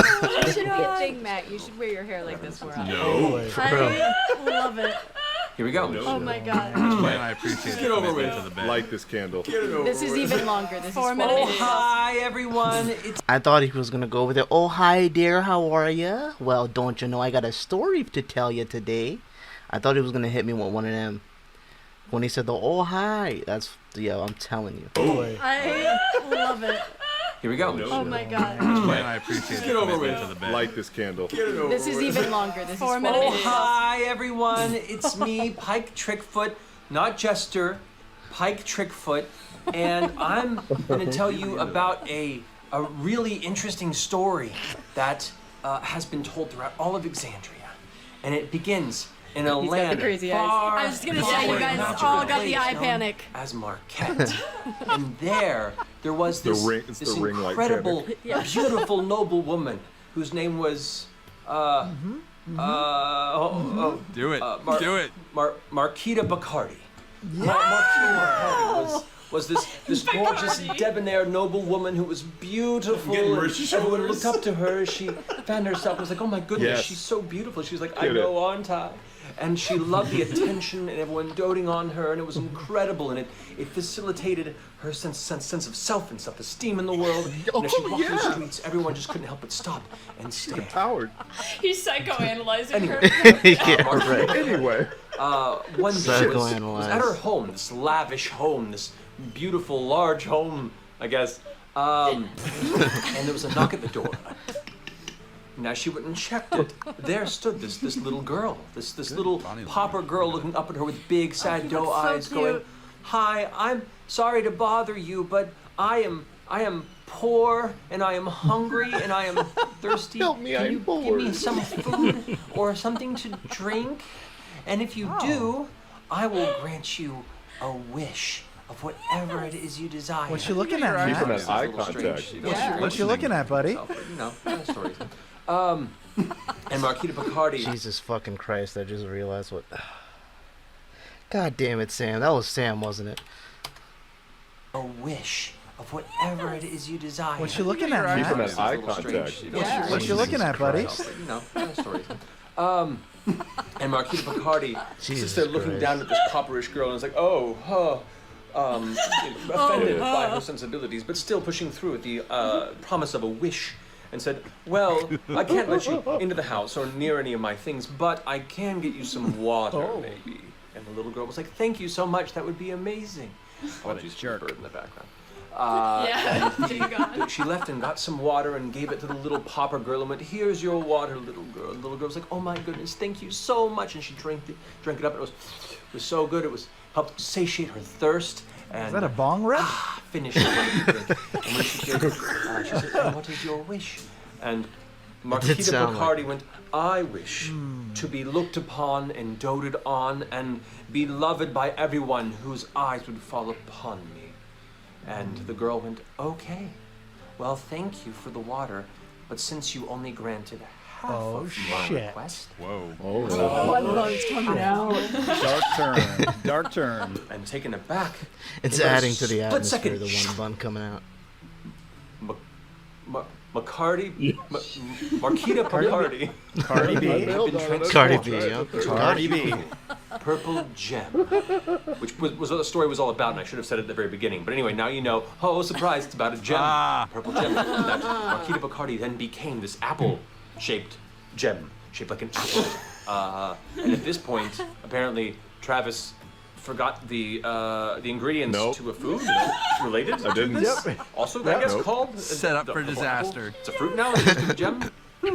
You should be a thing, Matt. You should wear your hair like this more often. no. I love it. Here we go. Oh my god. Man, I appreciate Get over commitment with. to the bed. Light this candle. This is even longer. This is 4 4 minutes. minutes. Hi, everyone. It's I thought he was gonna go over there. Oh, hi there, how are ya? Well, don't you know I got a story to tell you today? I thought he was gonna hit me with one of them. When he said the oh hi, that's I'm telling you. I love it. Here we go. Oh my god. Man, I appreciate Get over commitment with. to the bed. Light this candle. This is even longer. This is 4 4 minutes. minutes. Hi, everyone. It's me, Pike Trickfoot, not Jester, Pike Trickfoot, and I'm going to tell you about a really interesting story that has been told throughout all of Exandria, and it begins in a got the land crazy eyes. far, I was just gonna far say, you away, guys magical all got the place eye known panic. as Marquette, and there was The this, ring- it's this the ring light incredible, Yeah. beautiful, noble woman whose name was Do it. Do it. Marquita Bacardi. Marquita Bacardi was this gorgeous, debonair, noble woman who was beautiful. Getting And rich everyone shoulders. looked up to her. She found herself, was like, oh my goodness, Yes. she's so beautiful. She was like, I Get it. know, aren't I? And she loved the attention and everyone doting on her, and it was incredible. And it facilitated her sense of self and self-esteem in the world. And as she walked through the streets, everyone just couldn't help but stop and stare. Howard. He's psychoanalyzing her. Yeah, right. Anyway. One day was Psychoanalyze. at her home, this lavish home, this beautiful, large home, I guess. And there was a knock at the door. Now she went and checked it. There stood this little girl, this little pauper girl looking up at her with big, sad doe so eyes, going, cute. "Hi, I'm sorry to bother you, but I am poor and I am hungry and I am thirsty. Help me, Can I'm you poor." give me some food or something to drink? And if you do, I will grant you a wish of whatever it is you desire." What you looking at, Keeping man? that eye contact. What you looking at, buddy? You know, stories. And Marquita Bacardi. Jesus fucking Christ! I just realized what. God damn it, Sam. That was Sam, wasn't it? A wish of whatever it is you desire. What you looking at, Keeping man? that eye contact. What you looking at, buddy? You know, stories. And Marquita Bacardi Jesus sits there looking Christ. down at this popperish girl and is like, offended by her sensibilities, but still pushing through with the promise of a wish, and said, well, I can't let you into the house or near any of my things, but I can get you some water, maybe. And the little girl was like, thank you so much, that would be amazing. Apologies for the bird in the background. And she left and got some water and gave it to the little pauper girl and went, here's your water, little girl. And the little girl was like, oh my goodness, thank you so much. And she drank it up, and it was so good. It was helped satiate her thirst. And Is that a bong rip? finished her drink. And when she did, she said, and what is your wish? And Marquita sound Bacardi went, I wish to be looked upon and doted on and be loved by everyone whose eyes would fall upon me. And the girl went, okay, well, thank you for the water, but since you only granted half of my request. Whoa. One bung's coming out. Dark turn. And taken aback. It's in a adding to the split atmosphere. second, The one bun coming out. Marquita Bacardi. Cardi B. had been transformed Cardi B, yeah. into a Cardi B. purple gem, which was what the story was all about, and I should have said it at the very beginning. But anyway, now you know. Oh, surprise! It's about a gem, purple gem. That Marquita Bacardi then became this apple-shaped gem, shaped like an apple. And at this point, apparently, Travis forgot the ingredients to a food related. I didn't. To this. Also, I guess called Set up for disaster. It's a fruit now. It's just a gem. But the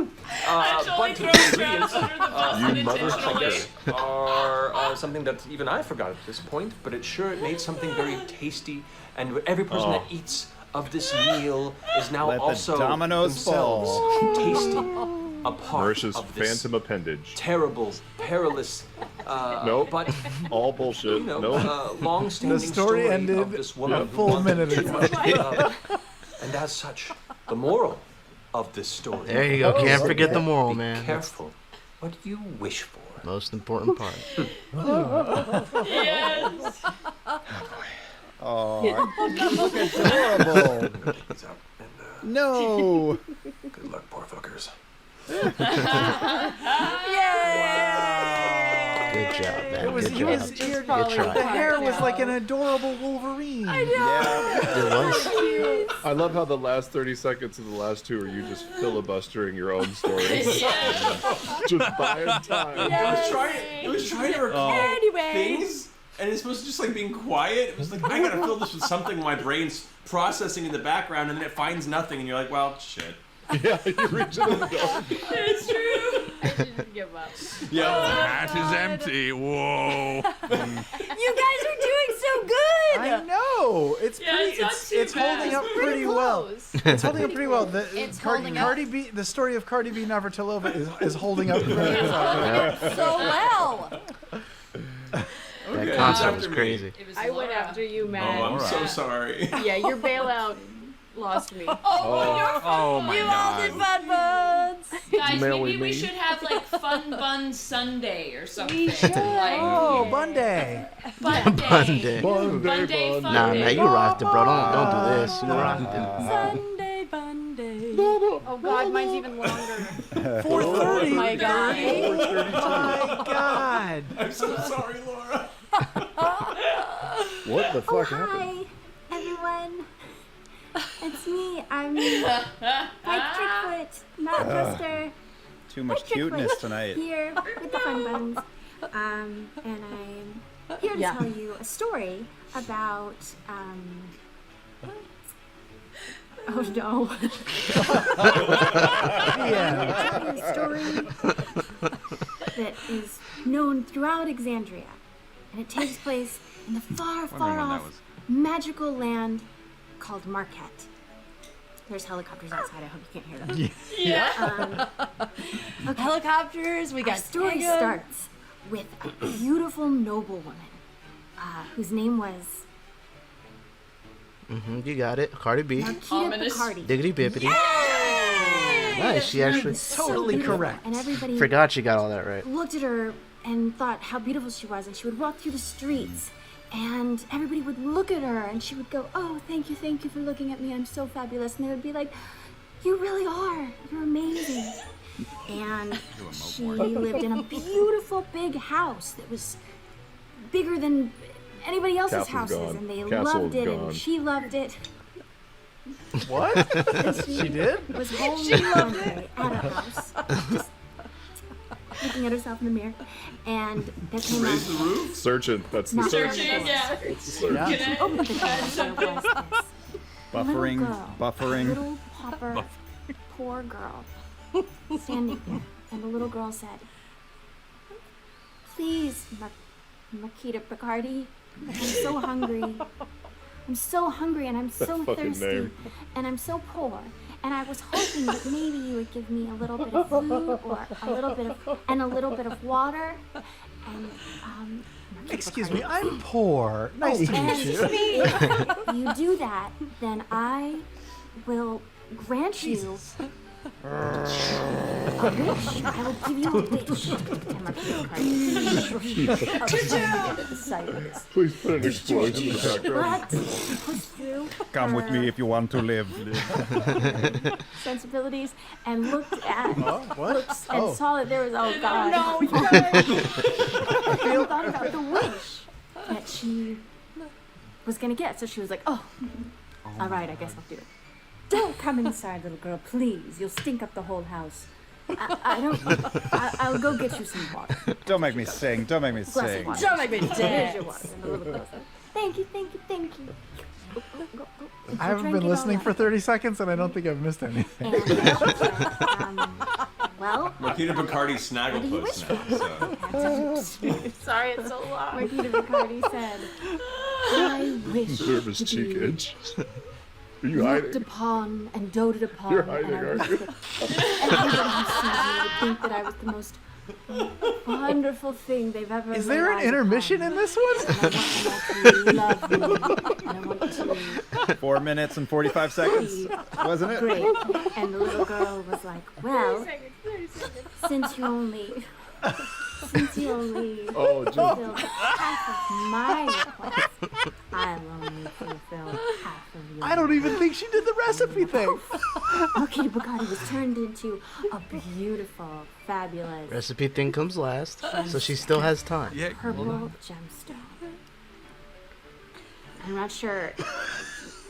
ingredients, I guess, are something that even I forgot at this point. But it made something very tasty, and every person that eats of this meal is now Let the also dominoes themselves fall. tasting a part Mercer's of this phantom appendage. terrible, perilous, Nope. but All bullshit. you know, Nope. long-standing The story ended of this woman a who full wanted minute too ago. much love. And as such, the moral of this story. There you go. Can't is forget the be moral, man. Careful what you wish for. Most important part. Yes. Oh, you look adorable. No. Good luck, poor fuckers. Good job, man. It was, Good he job. was, Good the try. hair was like an adorable Wolverine. I know. It was. I love how the last 30 seconds of the last two are you just filibustering your own stories. Just buying time. It was trying to recall Anyway. things, and it's supposed to just like being quiet. It was like, I gotta fill this with something my brain's processing in the background, and then it finds nothing, and you're like, well, shit. Yeah, you reach in the dark. It's true. I should give up. The hat is empty. Whoa. You guys are doing so good. I know. It's Yeah, pretty. it's not too It's bad. holding up It's pretty well. close. It's holding up pretty well. It's holding up. Cardi B. The story of Cardi B Navratilova is holding up pretty well. So well. That concert was crazy. It was I went after you, Oh, Matt. I'm so sorry. Yeah, your bailout lost me. Oh my You all god. did fun buns. Guys, Mail maybe with we me. should have like Fun Bun Sunday or something. We should. Like, Oh, Bunday. Fun Day. Fun Day. Fun Nah, Day. man, you rocked it, bro. Don't do this. You rocked it. Sunday, Bunday. Oh God, mine's even longer. 4:30. Oh my God. My God. I'm so sorry, Laura. What the fuck happened? Hi, everyone. It's me. I'm Pike Trickfoot, not Buster. Too much Pike cuteness Trickfoot tonight. Here with the fun buns. And I'm here to tell you a story about, oh no. Yeah. A story that is known throughout Alexandria. And it takes place in the far, far when that off was. magical land called Marquette. There's helicopters outside. I hope you can't hear them. Yeah. Okay. Helicopters. We Our got story Tango. starts with a beautiful noblewoman whose name was You got it. Cardi B. Marquita Ominous. Picardi. Diggity bippity. Nice. She actually So Totally beautiful, correct. And everybody forgot she got all that right. looked at her and thought how beautiful she was, and she would walk through the streets and everybody would look at her and she would go, oh, thank you for looking at me, I'm so fabulous. And they would be like, you really are, you're amazing. And she lived in a beautiful big house that was bigger than anybody else's Castle's houses, gone. and they Castle loved is it, gone. and she loved it. What? And She did? was home one day at a house, just looking at herself in the mirror, and there came Raise the a roof. Searching. That's the Not search. searching. Yeah. It's the search. Yeah. Can I opened the door, add and something? there was this Buffering, little girl, buffering. little pauper, poor girl, standing there, and the little girl said, "Please, Marquita Picardi, I'm so hungry. I'm so hungry, and I'm so fucking thirsty, name. and I'm so poor." And I was hoping that maybe you would give me a little bit of food, or a little bit of water, and Marquita Excuse Picardi. me, I'm poor. Nice to And meet you. if you do that, then I will grant you a wish. I will give you a wish. And Marquita Picardi. Silence. Please put an explosion in the background. But pushed through Come with me if you want to live. sensibilities and looked at What? looks and Oh. saw that there was, oh God. No, you guys. And thought about the wish that she was gonna get. So she was like, oh, all right, I guess I'll do it. Don't come inside, little girl, please. You'll stink up the whole house. I'll go get you some water. Don't make me sing. Don't make me Glass of sing. water. Don't make me Here's dance. your water. And the little girl said, thank you. Go. And I she haven't drank been it all listening up. for 30 seconds and I don't think I've missed anything. And she said, well, Marquita Picardi's what do you wish Snagglepuss for? now. So. Sorry, it's so loud. Marquita Picardi said, I wish Nervous to cheek be itch. you looked hiding? upon and doted upon. You're hiding, and I aren't was you? everybody who sees me would think that I was the most wonderful thing they've ever. Is there an intermission in this one? And I want them all to love me. And I want to 4 minutes and 45 seconds, wasn't it? great. And the little girl was like, well, since you only Oh, fulfilled half of my request, I'll only fulfill half of yours. I don't even think she did the recipe thing. Marquita Bacardi was turned into a beautiful, fabulous Recipe thing comes last, so she still has time. purple gemstone. I'm not sure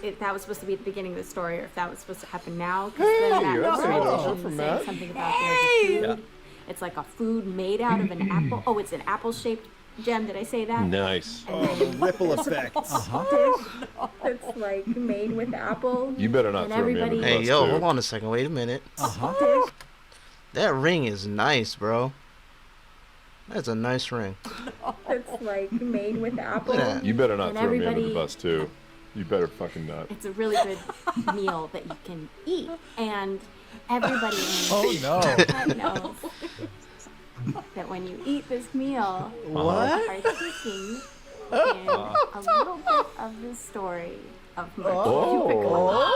if that was supposed to be at the beginning of the story or if that was supposed to happen now. Because then Matt transitioned saying something about there's a food. It's like a food made out of an apple. Oh, it's an apple-shaped gem. Did I say that? Nice. And then Ripple there's a effects. dish that's like made with apple. You better not and throw me under the everybody- Hey, bus, yo, too. hold on a second. Wait a minute. Dish That ring is nice, bro. That's a nice ring. that's like made with apple. Look at that. You better not And throw me under the everybody- bus, too. You better fucking not. It's a really good meal that you can eat, and everybody Oh, no. knows that when you eat this meal, What? you are taking in a little bit of the story of Marquita.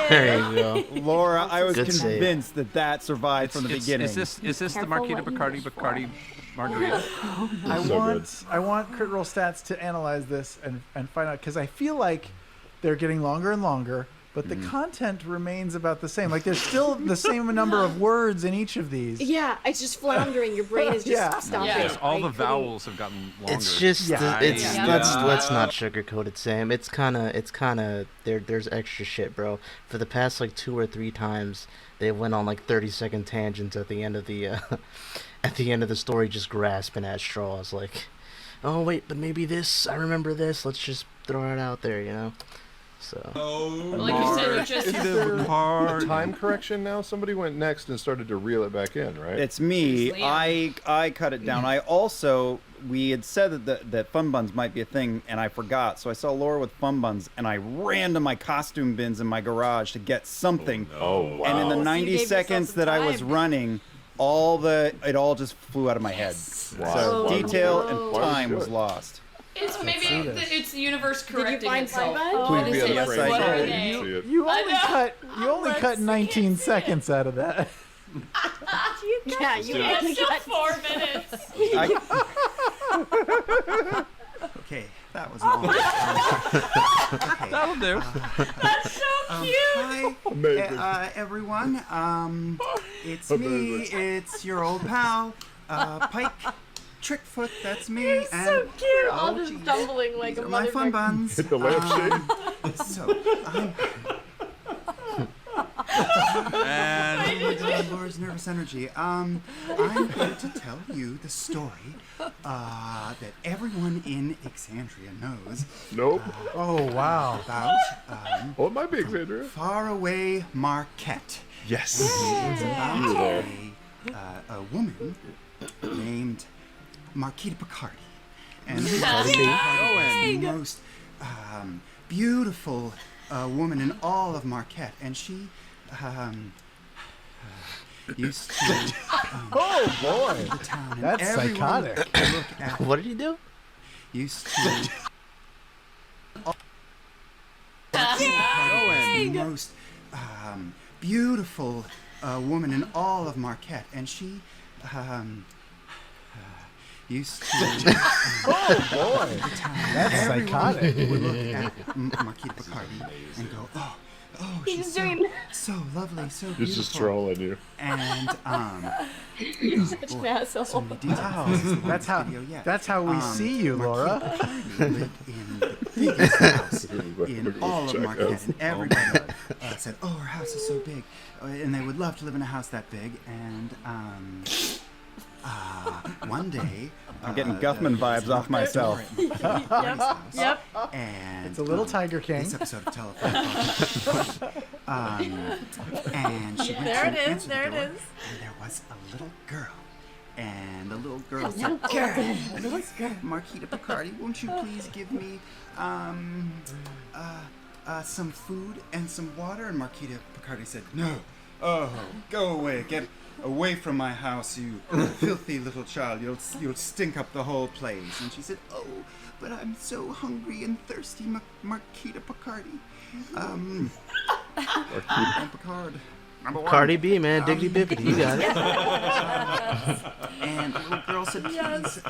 There you go. Laura, I was Good save. convinced that survived from the beginning. Is this the Careful Marquita what you Bacardi wish for. Bacardi margarita? I want Crit Roll Stats to analyze this and find out, because I feel like they're getting longer and longer, but the content remains about the same. Like there's still the same number of words in each of these. Yeah, it's just floundering. Your brain is just Yeah. stopping. Yes, all the I couldn't- vowels have gotten longer. It's just Yeah. it's Yeah. let's not sugarcoat it, Sam. It's kind of there's extra shit, bro. For the past like 2 or 3 times, they went on like 30-second tangents at the end of the at the end of the story, just grasping at straws. Like, oh wait, but maybe this. I remember this. Let's just throw it out there, you know. So. Like you said, you just. Is there a time correction now? Somebody went next and started to reel it back in, right? It's me. It's Liam. I cut it down. I also, we had said that fun buns might be a thing, and I forgot. So I saw Laura with fun buns, and I ran to my costume bins in my garage to get something. Oh, wow. And in the So you 90 gave yourself seconds some that I was time. running, it all just flew out of my head. Wow. So Why- detail why and would time you was do it? lost. It's maybe it's the universe Did you correcting find itself. Pike? Please be What is it? unafraid. Yes, I What are did. they? See it. You only Let's cut see 19 seconds out of that. Yeah, you Yeah, only still got 4 minutes. Okay, that was long. Okay. That'll do. That's so cute. Hi, Amazing. everyone. It's me. It's your old pal, Pike. Trickfoot, that's me. You're and so cute. All oh, just geez. stumbling like These a are my fun motherfucker. buns. Hit the lampshade. So I'm And Laura's nervous energy. I'm here to tell you the story that everyone in Exandria knows Nope. Oh, wow. about Well, it might be Xandria. faraway Marquette. Yes. It's You were about there. a woman named Marquita Bacardi. And Cardi B. Bacardi was the most beautiful woman in all of Marquette. And she used to Oh, boy. the town. And That's everyone psychotic. would look at What did he do? used to Bacardi was the most beautiful woman in all of Marquette, and she used to Oh, boy. the town. That's Everyone psychotic. would look at Marquita Bacardi and go, oh, she's so lovely, so beautiful. He's just trolling you. And Such an asshole. so many details. Wow. This is the That's how video yet. that's how we see you, Laura. Marquita lived in the biggest house in all of Marquette, and everybody said, "Oh, her house is so big," and they would love to live in a house that big. And one day, I'm getting Guffman vibes off myself. Yep. And It's a little Tiger King. this episode of Telephone. And she went There to it is, answer the there it door, is. and there was a little girl. And the little girl said, Marquita Bacardi, won't you please give me some food and some water? And Marquita Picardi said, no. Oh, go away. Get away from my house, you filthy little child. You'll stink up the whole place. And she said, oh, but I'm so hungry and thirsty, Marquita Picardi. Marquita Picard. Number one. Cardi B, man. Diggity bippity. You got it. And the little girl said, please,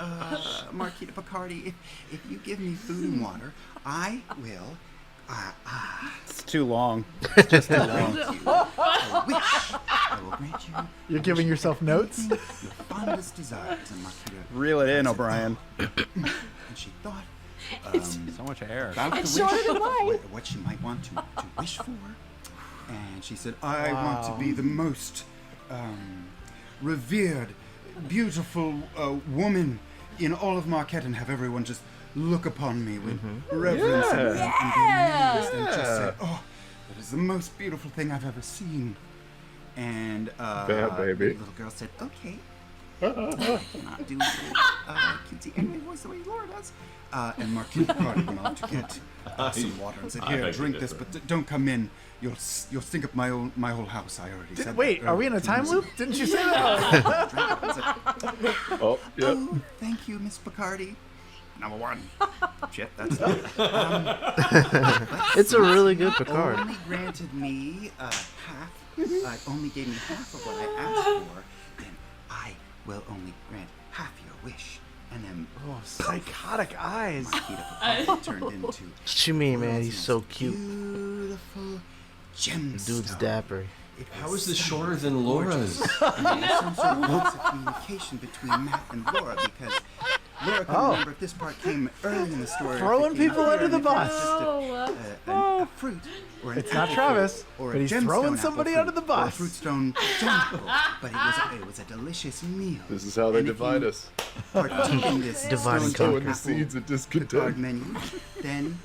Marquita Picardi, if you give me food and water, I will... It's too long. It's just too long. I wish I will grant you... You're giving yourself notes? Your fondest desires, and Marquita... Reel it in, O'Brien. And she thought... so much air. About It's the wish, shorter than mine. what she might want to wish for. And she said, I want to be the most revered, beautiful woman in all of Marquette and have everyone just look upon me with reverence and be amazed and just say, oh, that is the most beautiful thing I've ever seen. And Bad baby. the little girl said, okay. I cannot do cutesy anime voice the way Laura does. And Marquita Picardi went off to get some water and said, here, drink this, but don't come in. You'll stink up my whole house. I already said Wait, that. are we in a time loop? Didn't you say that? Oh, yeah. Oh, thank you, Miss Picardi. Number one. Shit, that's It's a really good Picard. Only granted me half. Only gave me half of what I asked for. Then I will only grant half your wish. And then psychotic eyes. Marquita Picardi turned into What you mean, man? He's so cute. beautiful gemstone. Dude's dapper. How is this shorter than Laura's? And there was some sort of lines of communication between Matt and Laura because Laura couldn't remember if this part came early in the story. Throwing people under the bus. A fruit. Or an It's not apple Travis, fruit, or but a he's gemstone throwing apple somebody fruit, under the or a bus. fruitstone apple. But it was a delicious meal. This is how they And if divide you us. Partook in this Divide and stone Sowing the apple seeds of Picard discontent. menu, then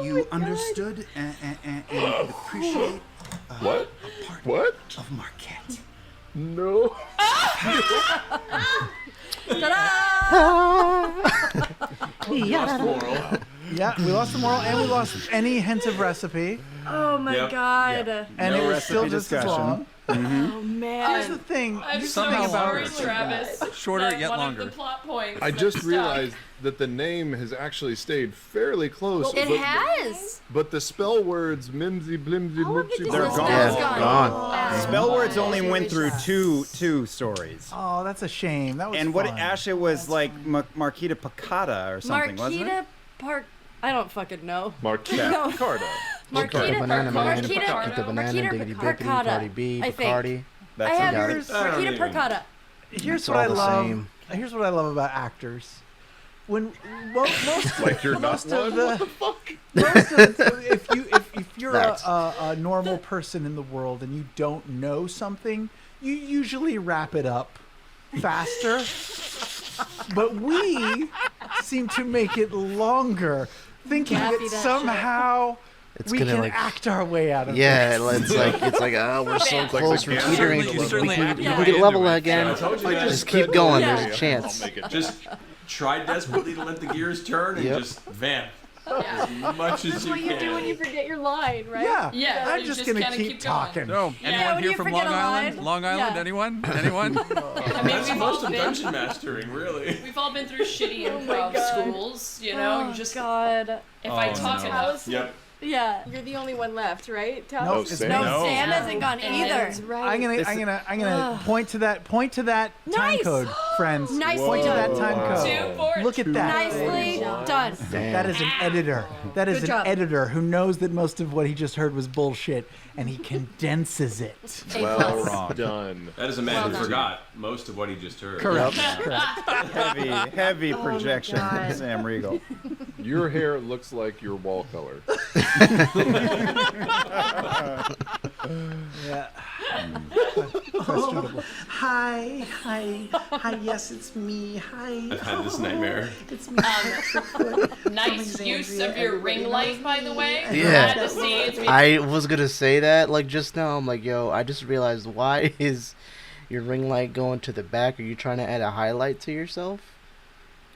you understood and could appreciate What? a part What? of Marquette. No. Yeah, we lost the moral and we lost any hint of recipe. Oh my Yep. god. And No it was still recipe just as discussion. long. Oh man. Here's the thing. I'm Here's so the thing sorry, about Travis. Shorter that yet one longer. Of the plot points I that just stuck. realized that the name has actually stayed fairly close. It has. But the spell words mimsy blimsy Oh, look at moopsy these They're little gone. snaps Yeah, gone. gone. Spell words only went through two stories. Oh, that's a shame. That was And what fun. Ashley was like Marquita Picata or something, wasn't it? Marquita Park. I don't fucking know. Marquita No. Picardo. Marquita Banana Man, Marquita Get the banana, Marquita diggity bippity, Percata, Cardi B, I think. Bacardi. I have got yours. it. Marquita Percata. Here's It's what I all the love. same. Here's what I love about actors. When most Like you're not most of one? the What the fuck? most of the, if you're That's- a normal person in the world and you don't know something, you usually wrap it up faster. But we seem to make it longer, thinking Happy that that somehow It's we gonna, can like- act our way out of Yeah, this. it's like oh, we're so Like close, the we're game. teetering. You We certainly can have to we buy can get into level it. again. I told you Just guys. keep going. Yeah. There's a chance. I'll make it. Just try desperately to let the gears turn and Yep. just vamp as much as That's you what you can. do when you forget your line, right? Yeah, Yeah, I'm you just just gonna kinda keep keep going. talking. No, Yeah, anyone when here you from forget Long a Island? line. Long Island? Yeah. Anyone? Anyone? I mean, we've Most all of been, dungeon mastering, really. we've all been through shitty improv schools, you know. You just God. if I Oh, talk no. enough, Yep. Yeah. You're the only one left, right? Tell Nope, us. it's Sam. no. No. Sam hasn't gone And either. That's right. I'm gonna point to that time Nice. code, friends. Nicely Point to that done. time code. 2 for Look at that. Nicely done. That is an editor. That is Good an job. editor who knows that most of what he just heard was bullshit, and he condenses it. Well Wrong. done. That is a man Well who done. forgot most of what he just heard. Correct. Heavy projection, God. Sam Riegel. Your hair looks like your wall color. Yeah. Oh, hi. Yes, it's me. Hi. I've had this nightmare. It's me. nice use of your ring light, by the way. Yeah. Glad to see it's me. I was gonna say that like just now. I'm like, yo, I just realized why is your ring light going to the back? Are you trying to add a highlight to yourself?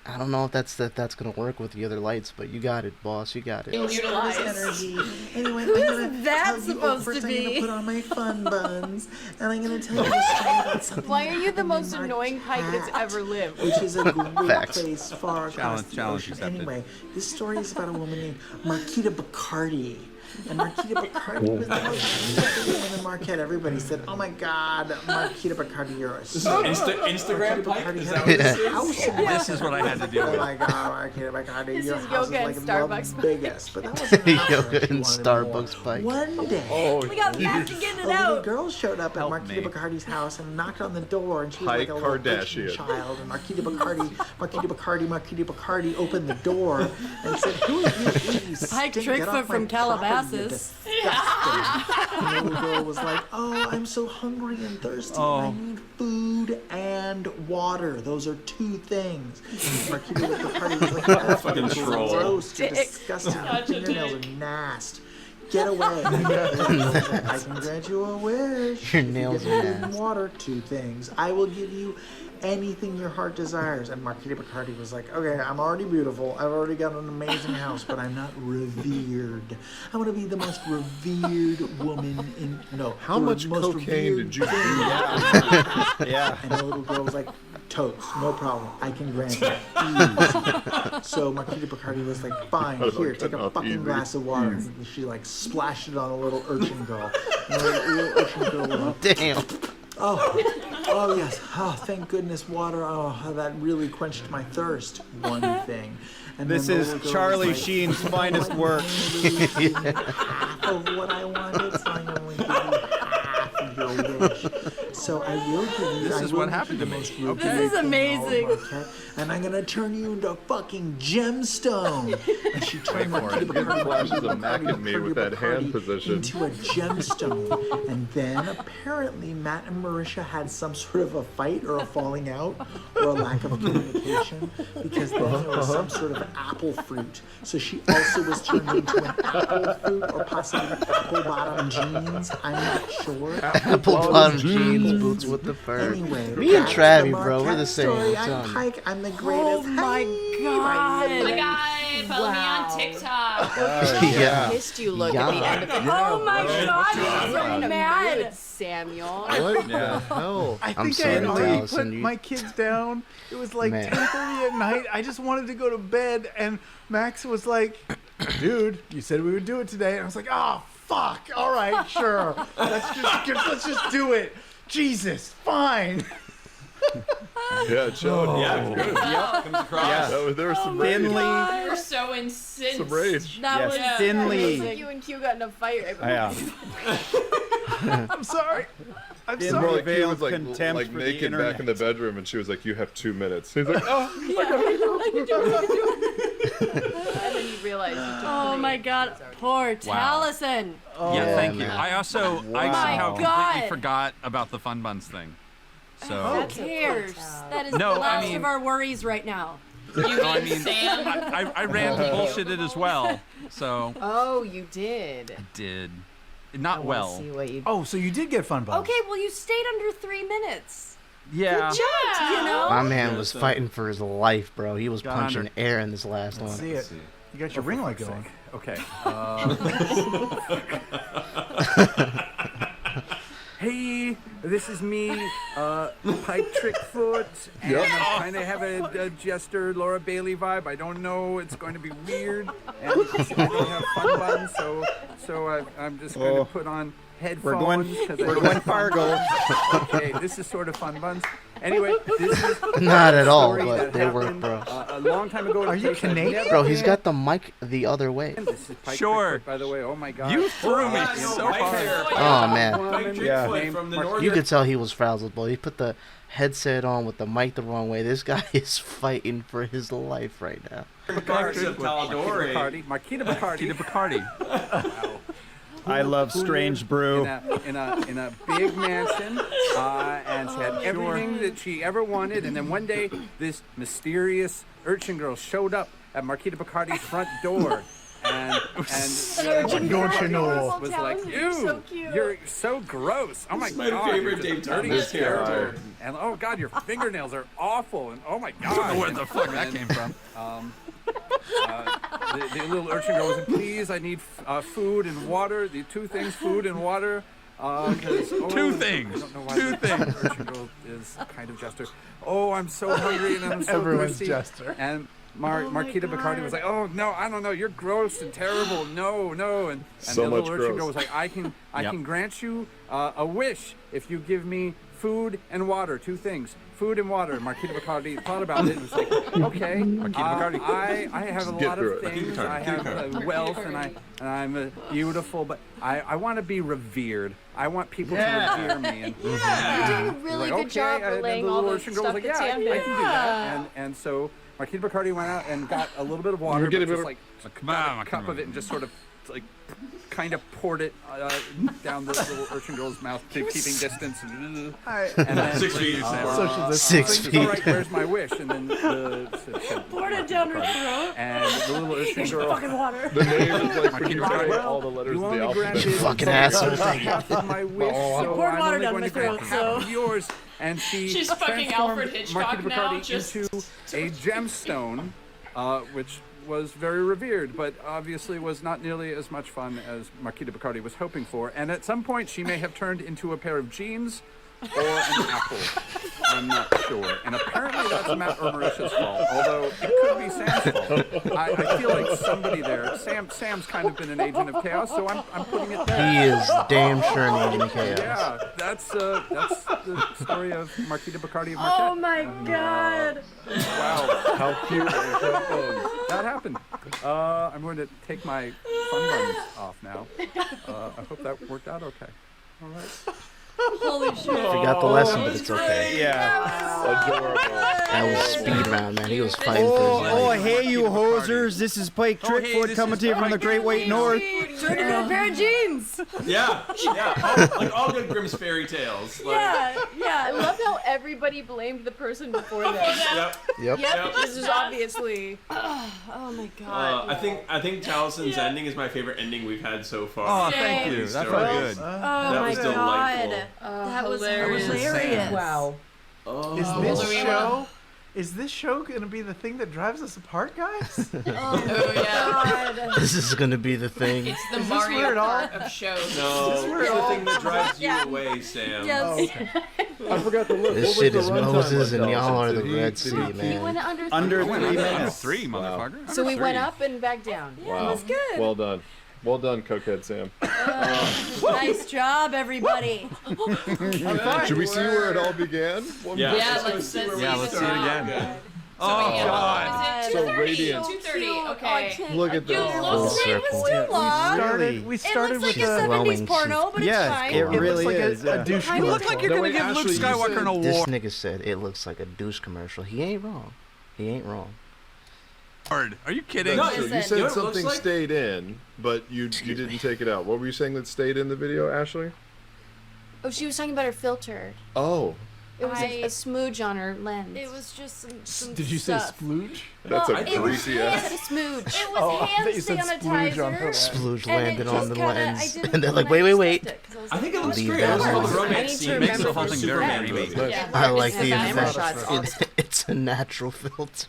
I don't know if that's gonna work with the other lights, but you got it, boss. You got it. Utilize energy. Anyway, Who I'm is gonna that tell you, supposed first to I'm gonna be? put on my fun buns, and I'm gonna tell you a story about something. Why are you the happened most in annoying Pike that's Marquette, ever lived? which is a great Facts. place far across the ocean. accepted. Anyway, this story is about a woman named Marquita Bacardi. And Marquita Bacardi was the most beautiful woman in Marquette. Everybody said, "Oh my God, Marquita Bacardi, you're a star." Instagram Marquita Pike? Bacardi Is had that what this a is? house in This is what I had to deal Oh with. my God, Marquita Bacardi, This your is house yoga is and like Starbucks the biggest. But that wasn't enough. Yoga She and wanted Starbucks more. Pike. One day, Oh, We got back to get it a little out. girl showed up at Help Marquita me. Bacardi's house and knocked on the door, and she was Pike like a little Kardashian. Christian child. And Marquita Bacardi opened the door and said, "Who are you? You Pike stink. Trickfoot Get off my from property, you Calabasas. disgusting." And the little girl was like, "Oh, I'm so hungry and thirsty. I need food and water. Those are two things." Marquita Bacardi was like, "That's Fucking troll. gross. You're Dick. disgusting. Your Such a fingernails dick. are nasty. Get away." I can grant you a wish. Your If you nails give me are food and nasty. water, two things. I will give you anything your heart desires. And Marquita Bacardi was like, "Okay, I'm already beautiful. I've already got an amazing house, but I'm not revered. I want to be the most revered woman in How much most cocaine revered did you do? thing." Yeah. And the little girl was like, "Totes, no problem. I can grant you easy." So Marquita Bacardi was like, "Fine, How do I here, get take a off fucking easy? glass of water." And she like splashed it on a little urchin girl. And the little urchin girl was like, Damn. oh yes. Oh, thank goodness, water. Oh, how that really quenched my thirst. One thing. And This then the is little girl Charlie was like, Sheen's finest "Oh, work." I really give you half of what I wanted, so I'm going to give you half of your wish. So I will give you. This I is will what give happened you to the me. most Okay. revered This is thing in all of amazing. Marquette, and I'm gonna turn you into a fucking gemstone. And she turned Marquita Getting Bacardi flashes of Mac at me with that hand Bacardi position. into a gemstone. And then apparently Matt and Marisha had some sort of a fight or a falling out or a lack of communication, because then there was some sort of apple fruit. So she also was turned into an apple fruit, or possibly apple bottom jeans. I'm not sure. Apple bottom jeans, boots with the fur. Anyway, Me and back to Travi, the bro, we're the Marquette same. story. I'm I'm telling you. Pike. I'm the greatest. Oh my Hey, God. Oh my God, follow me on TikTok. Yeah. Pissed you look at the end of the Oh my God, I'm so You're in a mad. mood, Samuel. What Yeah. the hell? I I'm think sorry, I had already Allison, put you- my kids down. It was like Man. 10:30 at night. I just wanted to go to bed, and Max was like, "Dude, you said we would do it today." And I was like, "Oh fuck! All right, sure. Let's just do it. Jesus, fine." Yeah, it showed. Yeah, it's good. Comes across. Yeah. There was some rage. Thinly. You were so incensed. Some rage. That Yes, was Yeah. thinly. It was like you and Q got in a fight. Yeah. I'm sorry. I'm Thinly More sorry. like he veiled was like contempt for the naked back in the internet. bedroom, and she was like, "You have 2 minutes." He's like, "Oh, And then you realize you took Oh three. my God, poor Taliesin. Yeah, thank you. man. I also, I Wow. somehow My completely God. forgot about the Fun Buns thing. So, Who cares? That is No, the I last mean- of our worries right now. You no, I mean mean, Sam? I ran to bullshit it as well. So, Oh, you did. did. I Not wanna well. See what you Oh, so you did get fun buns. Okay, well, you stayed under 3 minutes. Yeah. You know? My man was fighting for his life, bro. He was Got punching under. air in this last one. See it. You got your ring light going. Okay. Hey, this is me, Pike Trickfoot, and I kind of have a Jester Laura Bailey vibe. I don't know, it's going to be weird, and I don't have fun buttons, so I'm just going to put on headphones. We're going Fargo. Okay, this is sort of fun buns. Anyway, this is Not at all, story but that they work, happened, bro. A long time ago. in a Are you place I've Canadian? never Bro, he's been. got the mic the other way. This is Pike Sure. Trickfoot, by the way. Oh my God. You threw me Yeah, no, so right hard. there. Oh, man. Pike Yeah. Trickfoot from the northern. You could tell he was frazzled, boy. He put the headset on with the mic the wrong way. This guy is fighting for his life right now. Parts of Taladore. Marquita Bacardi. Bacardi. I love strange brew. In a big mansion, and she had everything that she ever wanted. And then one day, this mysterious urchin girl showed up at Marquita Bacardi's front door, and Urchin was like, You're ew, so cute. you're so gross. Oh my This is my god, favorite you're Dave just a dirty Thomas character. And oh god, your fingernails are awful. And oh my god. I don't know where the fuck that came from. The little urchin girl was like, please, I need food and water. The two things, food and water. Two things. I don't know why Two the things. urchin girl is kind of jester. Oh, I'm so hungry and I'm so Everyone's thirsty. jester. And Marquita Bacardi was like, oh no, I don't know, you're gross and terrible. No. And So the little much urchin gross. girl was like, I can grant you a wish if you give me food and water. Two things. Food and water. Marquita Bacardi thought about it and was like, okay, I have a lot of things. I have wealth and I'm beautiful, but I want to be revered. I want people to revere me. And, You did a really good job relaying all the stuff like, that Sam I did. can do that. And so Marquita Bacardi went out and got a little bit of water, but just like got a cup of it and just sort of like kind of poured it down this little urchin girl's mouth, keeping distance. And then 6 feet. Social distancing. 6 feet. All right, where's my wish? And then Poured it down her throat. and the little urchin girl. Fucking water. The name is like when you Bacardi, write all the letters you of the only alphabet. granted Fucking asshole. half of my wish, so poured I'm water only down going my to grant throat, half so- of yours. And she's fucking transformed Alfred Hitchcock Marquita now, Bacardi just- into a gemstone, which was very revered, but obviously was not nearly as much fun as Marquita Bacardi was hoping for. And at some point, she may have turned into a pair of jeans or an apple. I'm not sure. And apparently that's Matt or Marisha's fault, although it could be Sam's fault. I feel like somebody there. Sam's kind of been an agent of chaos, so I'm putting it there. He is damn sure an agent of chaos. Yeah, that's the story of Marquita Bacardi of Marquette. Oh my god. Wow. How cute. That happened. I'm going to take my fun buns off now. I hope that worked out okay. All right. Holy shit. Forgot the lesson, but it's okay. Yeah. Adorable. That was speed round, man. He was fighting for his Oh, life. hey, you hosers. This is Pike Trickfoot this coming is to you from the Pike. Great White North. Turned into a pair of jeans. Yeah. Like all good Grimm's fairy tales. Like, Yeah. I love how everybody blamed the person before them. Yep. Yep. This is obviously. Oh my god. I think Talison's ending is my favorite ending we've had so far. Oh, thank you. That felt good. Oh That my was god. delightful. That was hilarious. hilarious. Wow. Oh. Is this show gonna be the thing that drives us apart, guys? Oh yeah. This is gonna be the thing. It's the Is this where Mario it all- Kart of shows. No, it's where it the all- thing that drives you away, Sam. Yes. Oh, okay. I forgot to look. This What was shit the is runtime Moses like, and y'all are Dawson? the Did he- Red did Sea, he We man. went under Under three. 3 minutes. 3, motherfucker. So we went Three. up and back down. Yeah, Wow. it was good. Well done. Well done, Cokehead Sam. Nice job, everybody. Should we see where it all began? Yeah, let's see where Yeah, we let's see it start. again. Oh, God. So radiant. 2:30. Okay. Look at this. Full circle. Too long. We started It looks with like a a. Glowing 70s porno, but it's Yes, fine. it It really looks like is. a douche You look like you're No, gonna wait, give Luke Ashley, you Skywalker said- an This award. nigga said it looks like a douche commercial. He ain't wrong. He ain't wrong. Are you kidding? No, So you You know said what it something looks like? stayed in, but you didn't take it out. What were you saying that stayed in the video, Ashley? Oh, she was talking about her filter. Oh, It was a smooge on her lens. It was just some Did you say stuff. splooge? that's Well, a it was greasy hand ass. smooge. It was Oh, I hand thought you said splooge on her sanitizer. Splooge And it landed on just the kinda- I lens. didn't And they're like, when wait, I wait. stepped it, 'cause I was I think it like, looks Leave great. that I love alone. the I romance need to scene. remember Makes the whole for thing sure. very Yeah. movie. Yeah. I like the camera effect. shots awesome. It's a natural filter.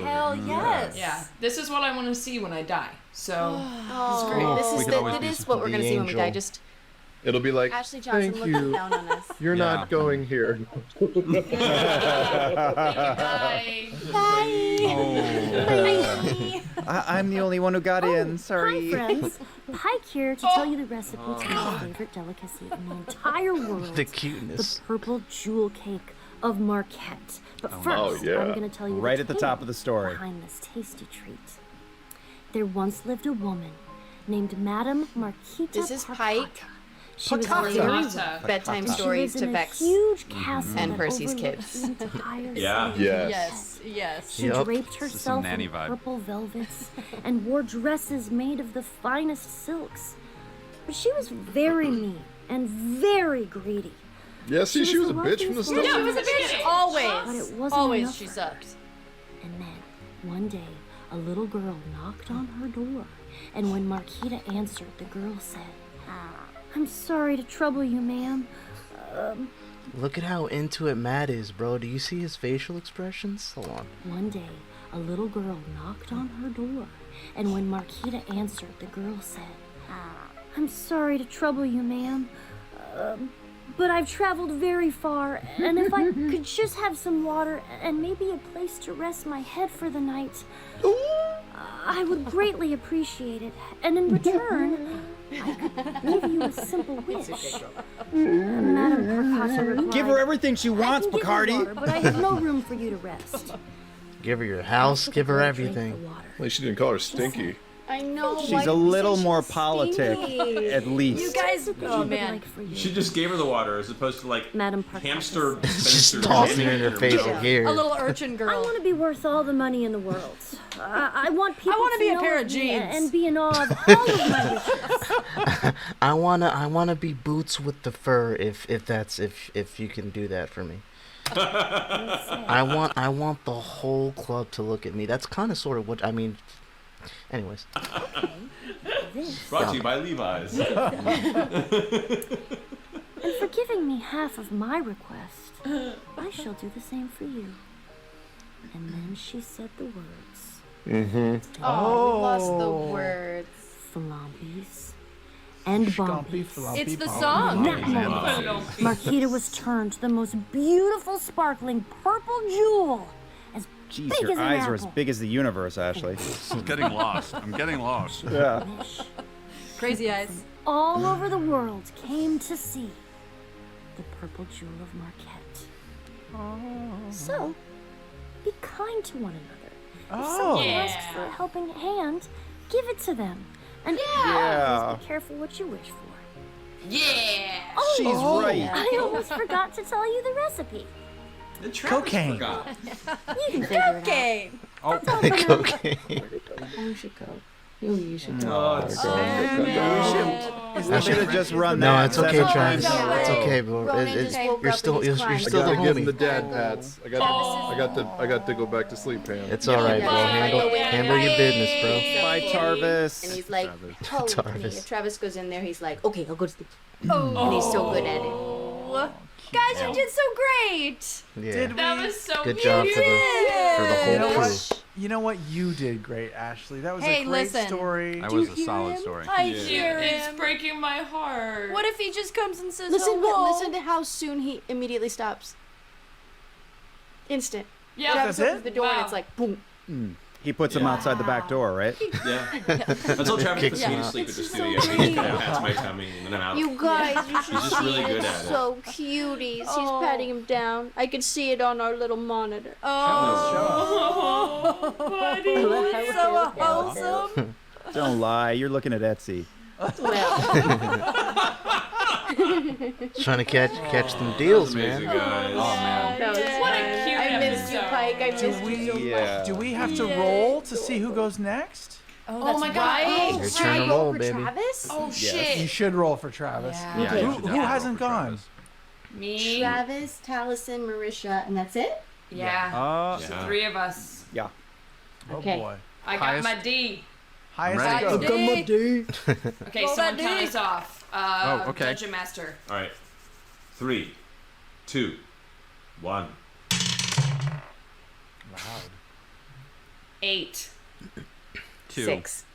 Hell yes. Yeah. This is what I want to see when I die. So Oh, great. This We is could always be what we're the gonna see when we angel. die. Just It'll be like, Ashley Johnson thank looking you. down on us. You're Yeah. not going here. I'm the only one who got in. Sorry. Hi, friends. Pike here to tell you the recipe to my favorite delicacy in the entire world. The cuteness. The purple jewel cake of Marquette. But first, Oh, yeah. I'm going to tell you Right at the top tale of the story. behind this tasty treat. There once lived a woman named Madame Marquita This is Parkata. Pike. She was Patata. very Patata. Bedtime She stories lives to in a vex huge castle and that Percy's overlooks kids. the entire Yeah. city. Yes. Yes. She Yup. draped This is some herself nanny in vibe. purple velvets and wore dresses made of the finest silks. But she was very mean and very greedy. Yeah, see, she was a bitch from the start. She was a bitch. But Always. it wasn't Always enough she for her. sucks. And then, one day, a little girl knocked on her door, and when Marquita answered, the girl said, "I'm sorry to trouble you, ma'am. Look at how into it Matt is, bro. Do you see his facial expressions? Hold on. One day, a little girl knocked on her door, and when Marquita answered, the girl said, "I'm sorry to trouble you, ma'am. But I've traveled very far, and if I could just have some water and maybe a place to rest my head for the night, I would greatly appreciate it. And in return, I could give you a simple wish." Madam Percata replied, Give her everything she wants, "I can give you Bacardi. water, but I have no room for you to rest." Give her your house, give her everything. At least she didn't call her Stinky. I know. She's a little more politic, at least. You guys, oh man. She just gave her the water as opposed to like Madam hamster Just tossing it in her face here. A little urchin girl. I want to be worth all the money in the world. I want people wanna to be a know pair of of me jeans. and be in awe of all of my wishes. I wanna be Boots with the fur if you can do that for me. I want the whole club to look at me. That's kind of sort of what I mean. Anyways. Brought to you by Levi's. And for giving me half of my request, I shall do the same for you. And then she said the words. Oh, we lost the words. Flompies and bombies. It's the song. In that moment, Marquita was turned to the most beautiful, sparkling purple jewel. As Jeez, big your as an eyes are as apple. big as the universe, Ashley. I'm getting lost. I'm getting lost. Yeah. Crazy eyes. All over the world came to see the purple jewel of Marquette. So, be kind to one another. If someone asks for a helping hand, give it to them. And always be careful what you wish for. Yeah. Oh, She's right. I almost forgot to tell you the recipe. Cocaine. You can figure it out. Cocaine. Oh, Cocaine. You should go. You should go. Oh, it's so We should have just run No, that. it's okay, seven Travis. times in a row. It's okay, bro. You're still the I gotta give him the homie. dad pats. I got to go back to sleep, Pam. It's all right, bro. Handle your business, bro. Bye, Tarvis. And he's like, hold me. Travis. If Travis goes in there, he's like, okay, I'll go to sleep. And he's so good at it. Guys, you did so great. Yeah. That was so Good cute. job for the You know whole crew. what? You know what? You did great, Ashley. That was Hey, a great listen. story. That was a solid story. I hear It's him. breaking my heart. What if he just comes and says Listen hello? to how soon he immediately stops. Instant. Yeah, Travis that's opens it? the door and Wow. it's like boom. He puts him outside the back door, right? Yeah. Until Travis Kicks puts me him to out. sleep at the It's studio. so He just kind of pats my tummy and then I'm out. You guys, you should He's just see really it. good It's at it. so cuties. He's patting him down. I could see it on our little monitor. Oh, buddy. So wholesome. Don't lie. You're looking at Etsy. Trying to catch them deals, Amazing, man. guys. Oh man. What a cute I missed you, episode. Pike. I missed you so much. Do we have to roll to see who goes next? Oh my god. Your turn to roll, baby. Travis? Oh You shit. should roll for Travis. Yeah, Who, you should who definitely hasn't roll for gone? Travis. Me. Travis, Taliesin, Marisha, and that's it? Yeah. Yeah. Three of us. Yeah. Oh Okay. boy. I got Highest- my D. Highest ready. go. Okay, someone count us off. Oh, okay. Dungeon Master. All right. 3, 2, 1. Loud. 8. 2. 6.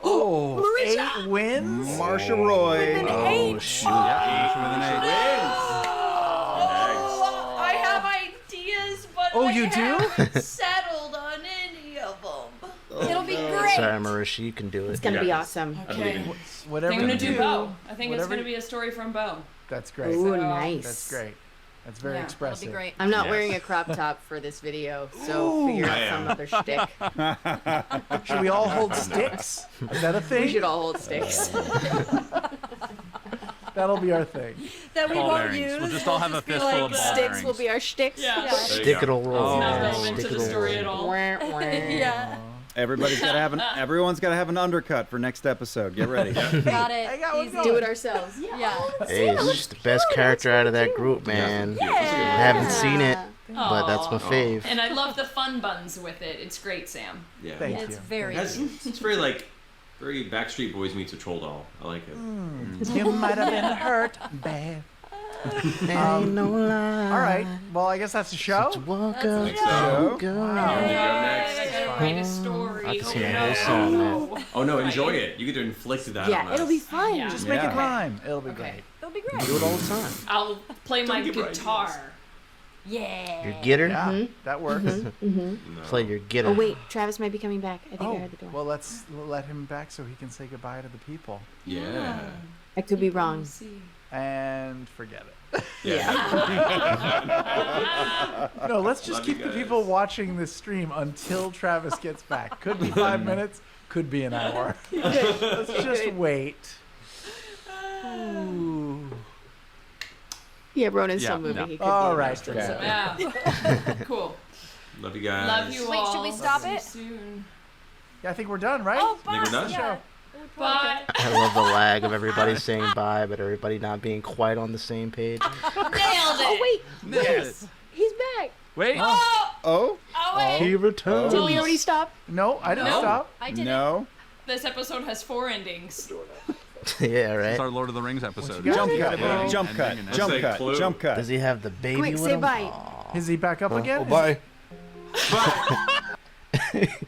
Oh, Marisha! 8 wins? Marsha Roy. Oh, shoot. Yeah, each with an 8. Oh, I have ideas, but Oh, I you do? haven't settled on any of them. It'll be great. Sorry, Marisha, you can do it. It's gonna be awesome. Okay. I Whatever think I'm you gonna do Bo. I think it's whatever- gonna be a story from Bo. That's great. Ooh, So- nice. That's great. That's very Yeah, expressive. That'll be great. I'm not Yes. wearing a crop top for this video, so figure I out some am. other shtick. Should we all hold sticks? Is that a We thing? should all hold sticks. That'll be our thing. That we Ball won't bearings. use. We'll just all have a fistful of ball Sticks bearings. will be our shticks. Yeah. There you Stick go. it'll roll. Oh. Not man. relevant Stick to the it'll story roll. at all. Yeah. Everybody's got to have everyone's got to have an undercut for next episode. Get ready. Got it. I got one Easy. going. Do it ourselves. Yeah. Hey, it's just the best character out of that group, man. Yeah. I haven't seen it. but that's my fave. And I love the fun buns with it. It's great, Sam. Yeah. Thank It's you. very It's very like very Backstreet Boys meets a troll doll. I like it. You might have been hurt bad. Ain't no lie. All right. Well, I guess that's the show. Walk That's up, the show. go. Wow. You go next. I gotta write a story. I can sing Oh, a whole song, no. man. Oh no, enjoy it. You get to inflict that on Yeah, us. it'll be fun. Yeah. Just make it Yeah. rhyme. It'll be Okay. great. It'll be great. Do it all the time. I'll play my Don't give her guitar. ideas. Yeah. Your gitter? Yeah, that works. No. Play your gitter. Oh wait, Travis might be coming back. I think I Oh, heard the door. well, let's let him back so he can say goodbye to the people. Yeah. I could be wrong. And forget it. Yeah. No, let's just Love you keep the guys. people watching this stream until Travis gets back. Could be 5 minutes, could be an hour. Let's just wait. Ooh. Yeah, Ronan's Yeah, still moving. no. He could All be right, arrested, okay. so- Yeah. Cool. Love you guys. Love you Wait, all. should we stop See you it? Soon. Yeah, I think we're done, right? Oh, Think we're done? yeah. Bye. I love the lag of everybody saying bye, but everybody not being quite on the same page. Nailed it. Oh wait, Yes. he's back. Wait. Oh, Oh? oh wait. He returns. Did we already stop? No, I didn't No. stop. I didn't. No. This episode has 4 endings. Yeah, right. It's our Lord of the Rings episode. you got? Jump cut. Yeah. Jump cut. Ending and Jump That's a cut. clue. Jump cut. Does he have the baby Quick, with say him? bye. Is he back up again? Oh, bye.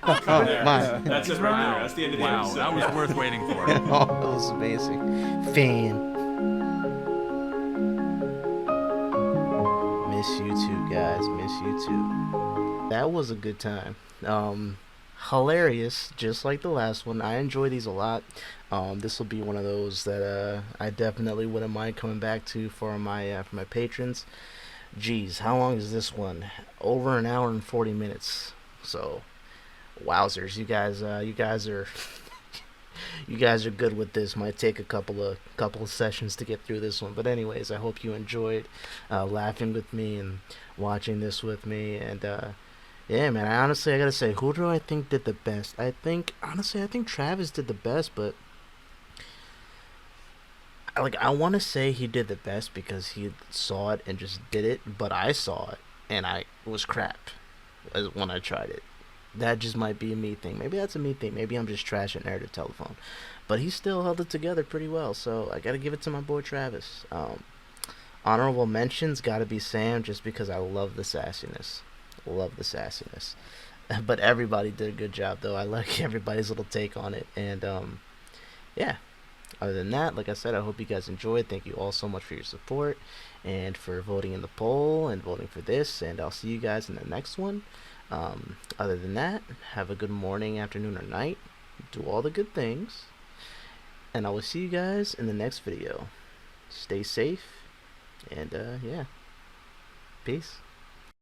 Oh, my. That's it right there. That's the end of the Wow, episode. that was worth waiting for. Oh, that was amazing. Fan. Miss you too, guys. Miss you too. That was a good time. Hilarious, just like the last one. I enjoy these a lot. This will be one of those that I definitely wouldn't mind coming back to for my patrons. Geez, how long is this one? Over an hour and 40 minutes. So, wowzers, you guys are you guys are good with this. Might take a couple of sessions to get through this one, but anyways, I hope you enjoyed laughing with me and watching this with me. And yeah, man, I gotta say, who do I think did the best? I think Travis did the best, but I want to say he did the best because he saw it and just did it, but I saw it and it was crap when I tried it. That just might be a me thing. Maybe that's a me thing. Maybe I'm just trash at Narrative Telephone. But he still held it together pretty well, so I gotta give it to my boy Travis. Honorable mentions gotta be Sam, just because I love the sassiness. But everybody did a good job, though. I like everybody's little take on it. And yeah. Other than that, like I said, I hope you guys enjoyed. Thank you all so much for your support and for voting in the poll and voting for this. And I'll see you guys in the next one. Other than that, have a good morning, afternoon, or night. Do all the good things. And I will see you guys in the next video. Stay safe. And yeah. Peace.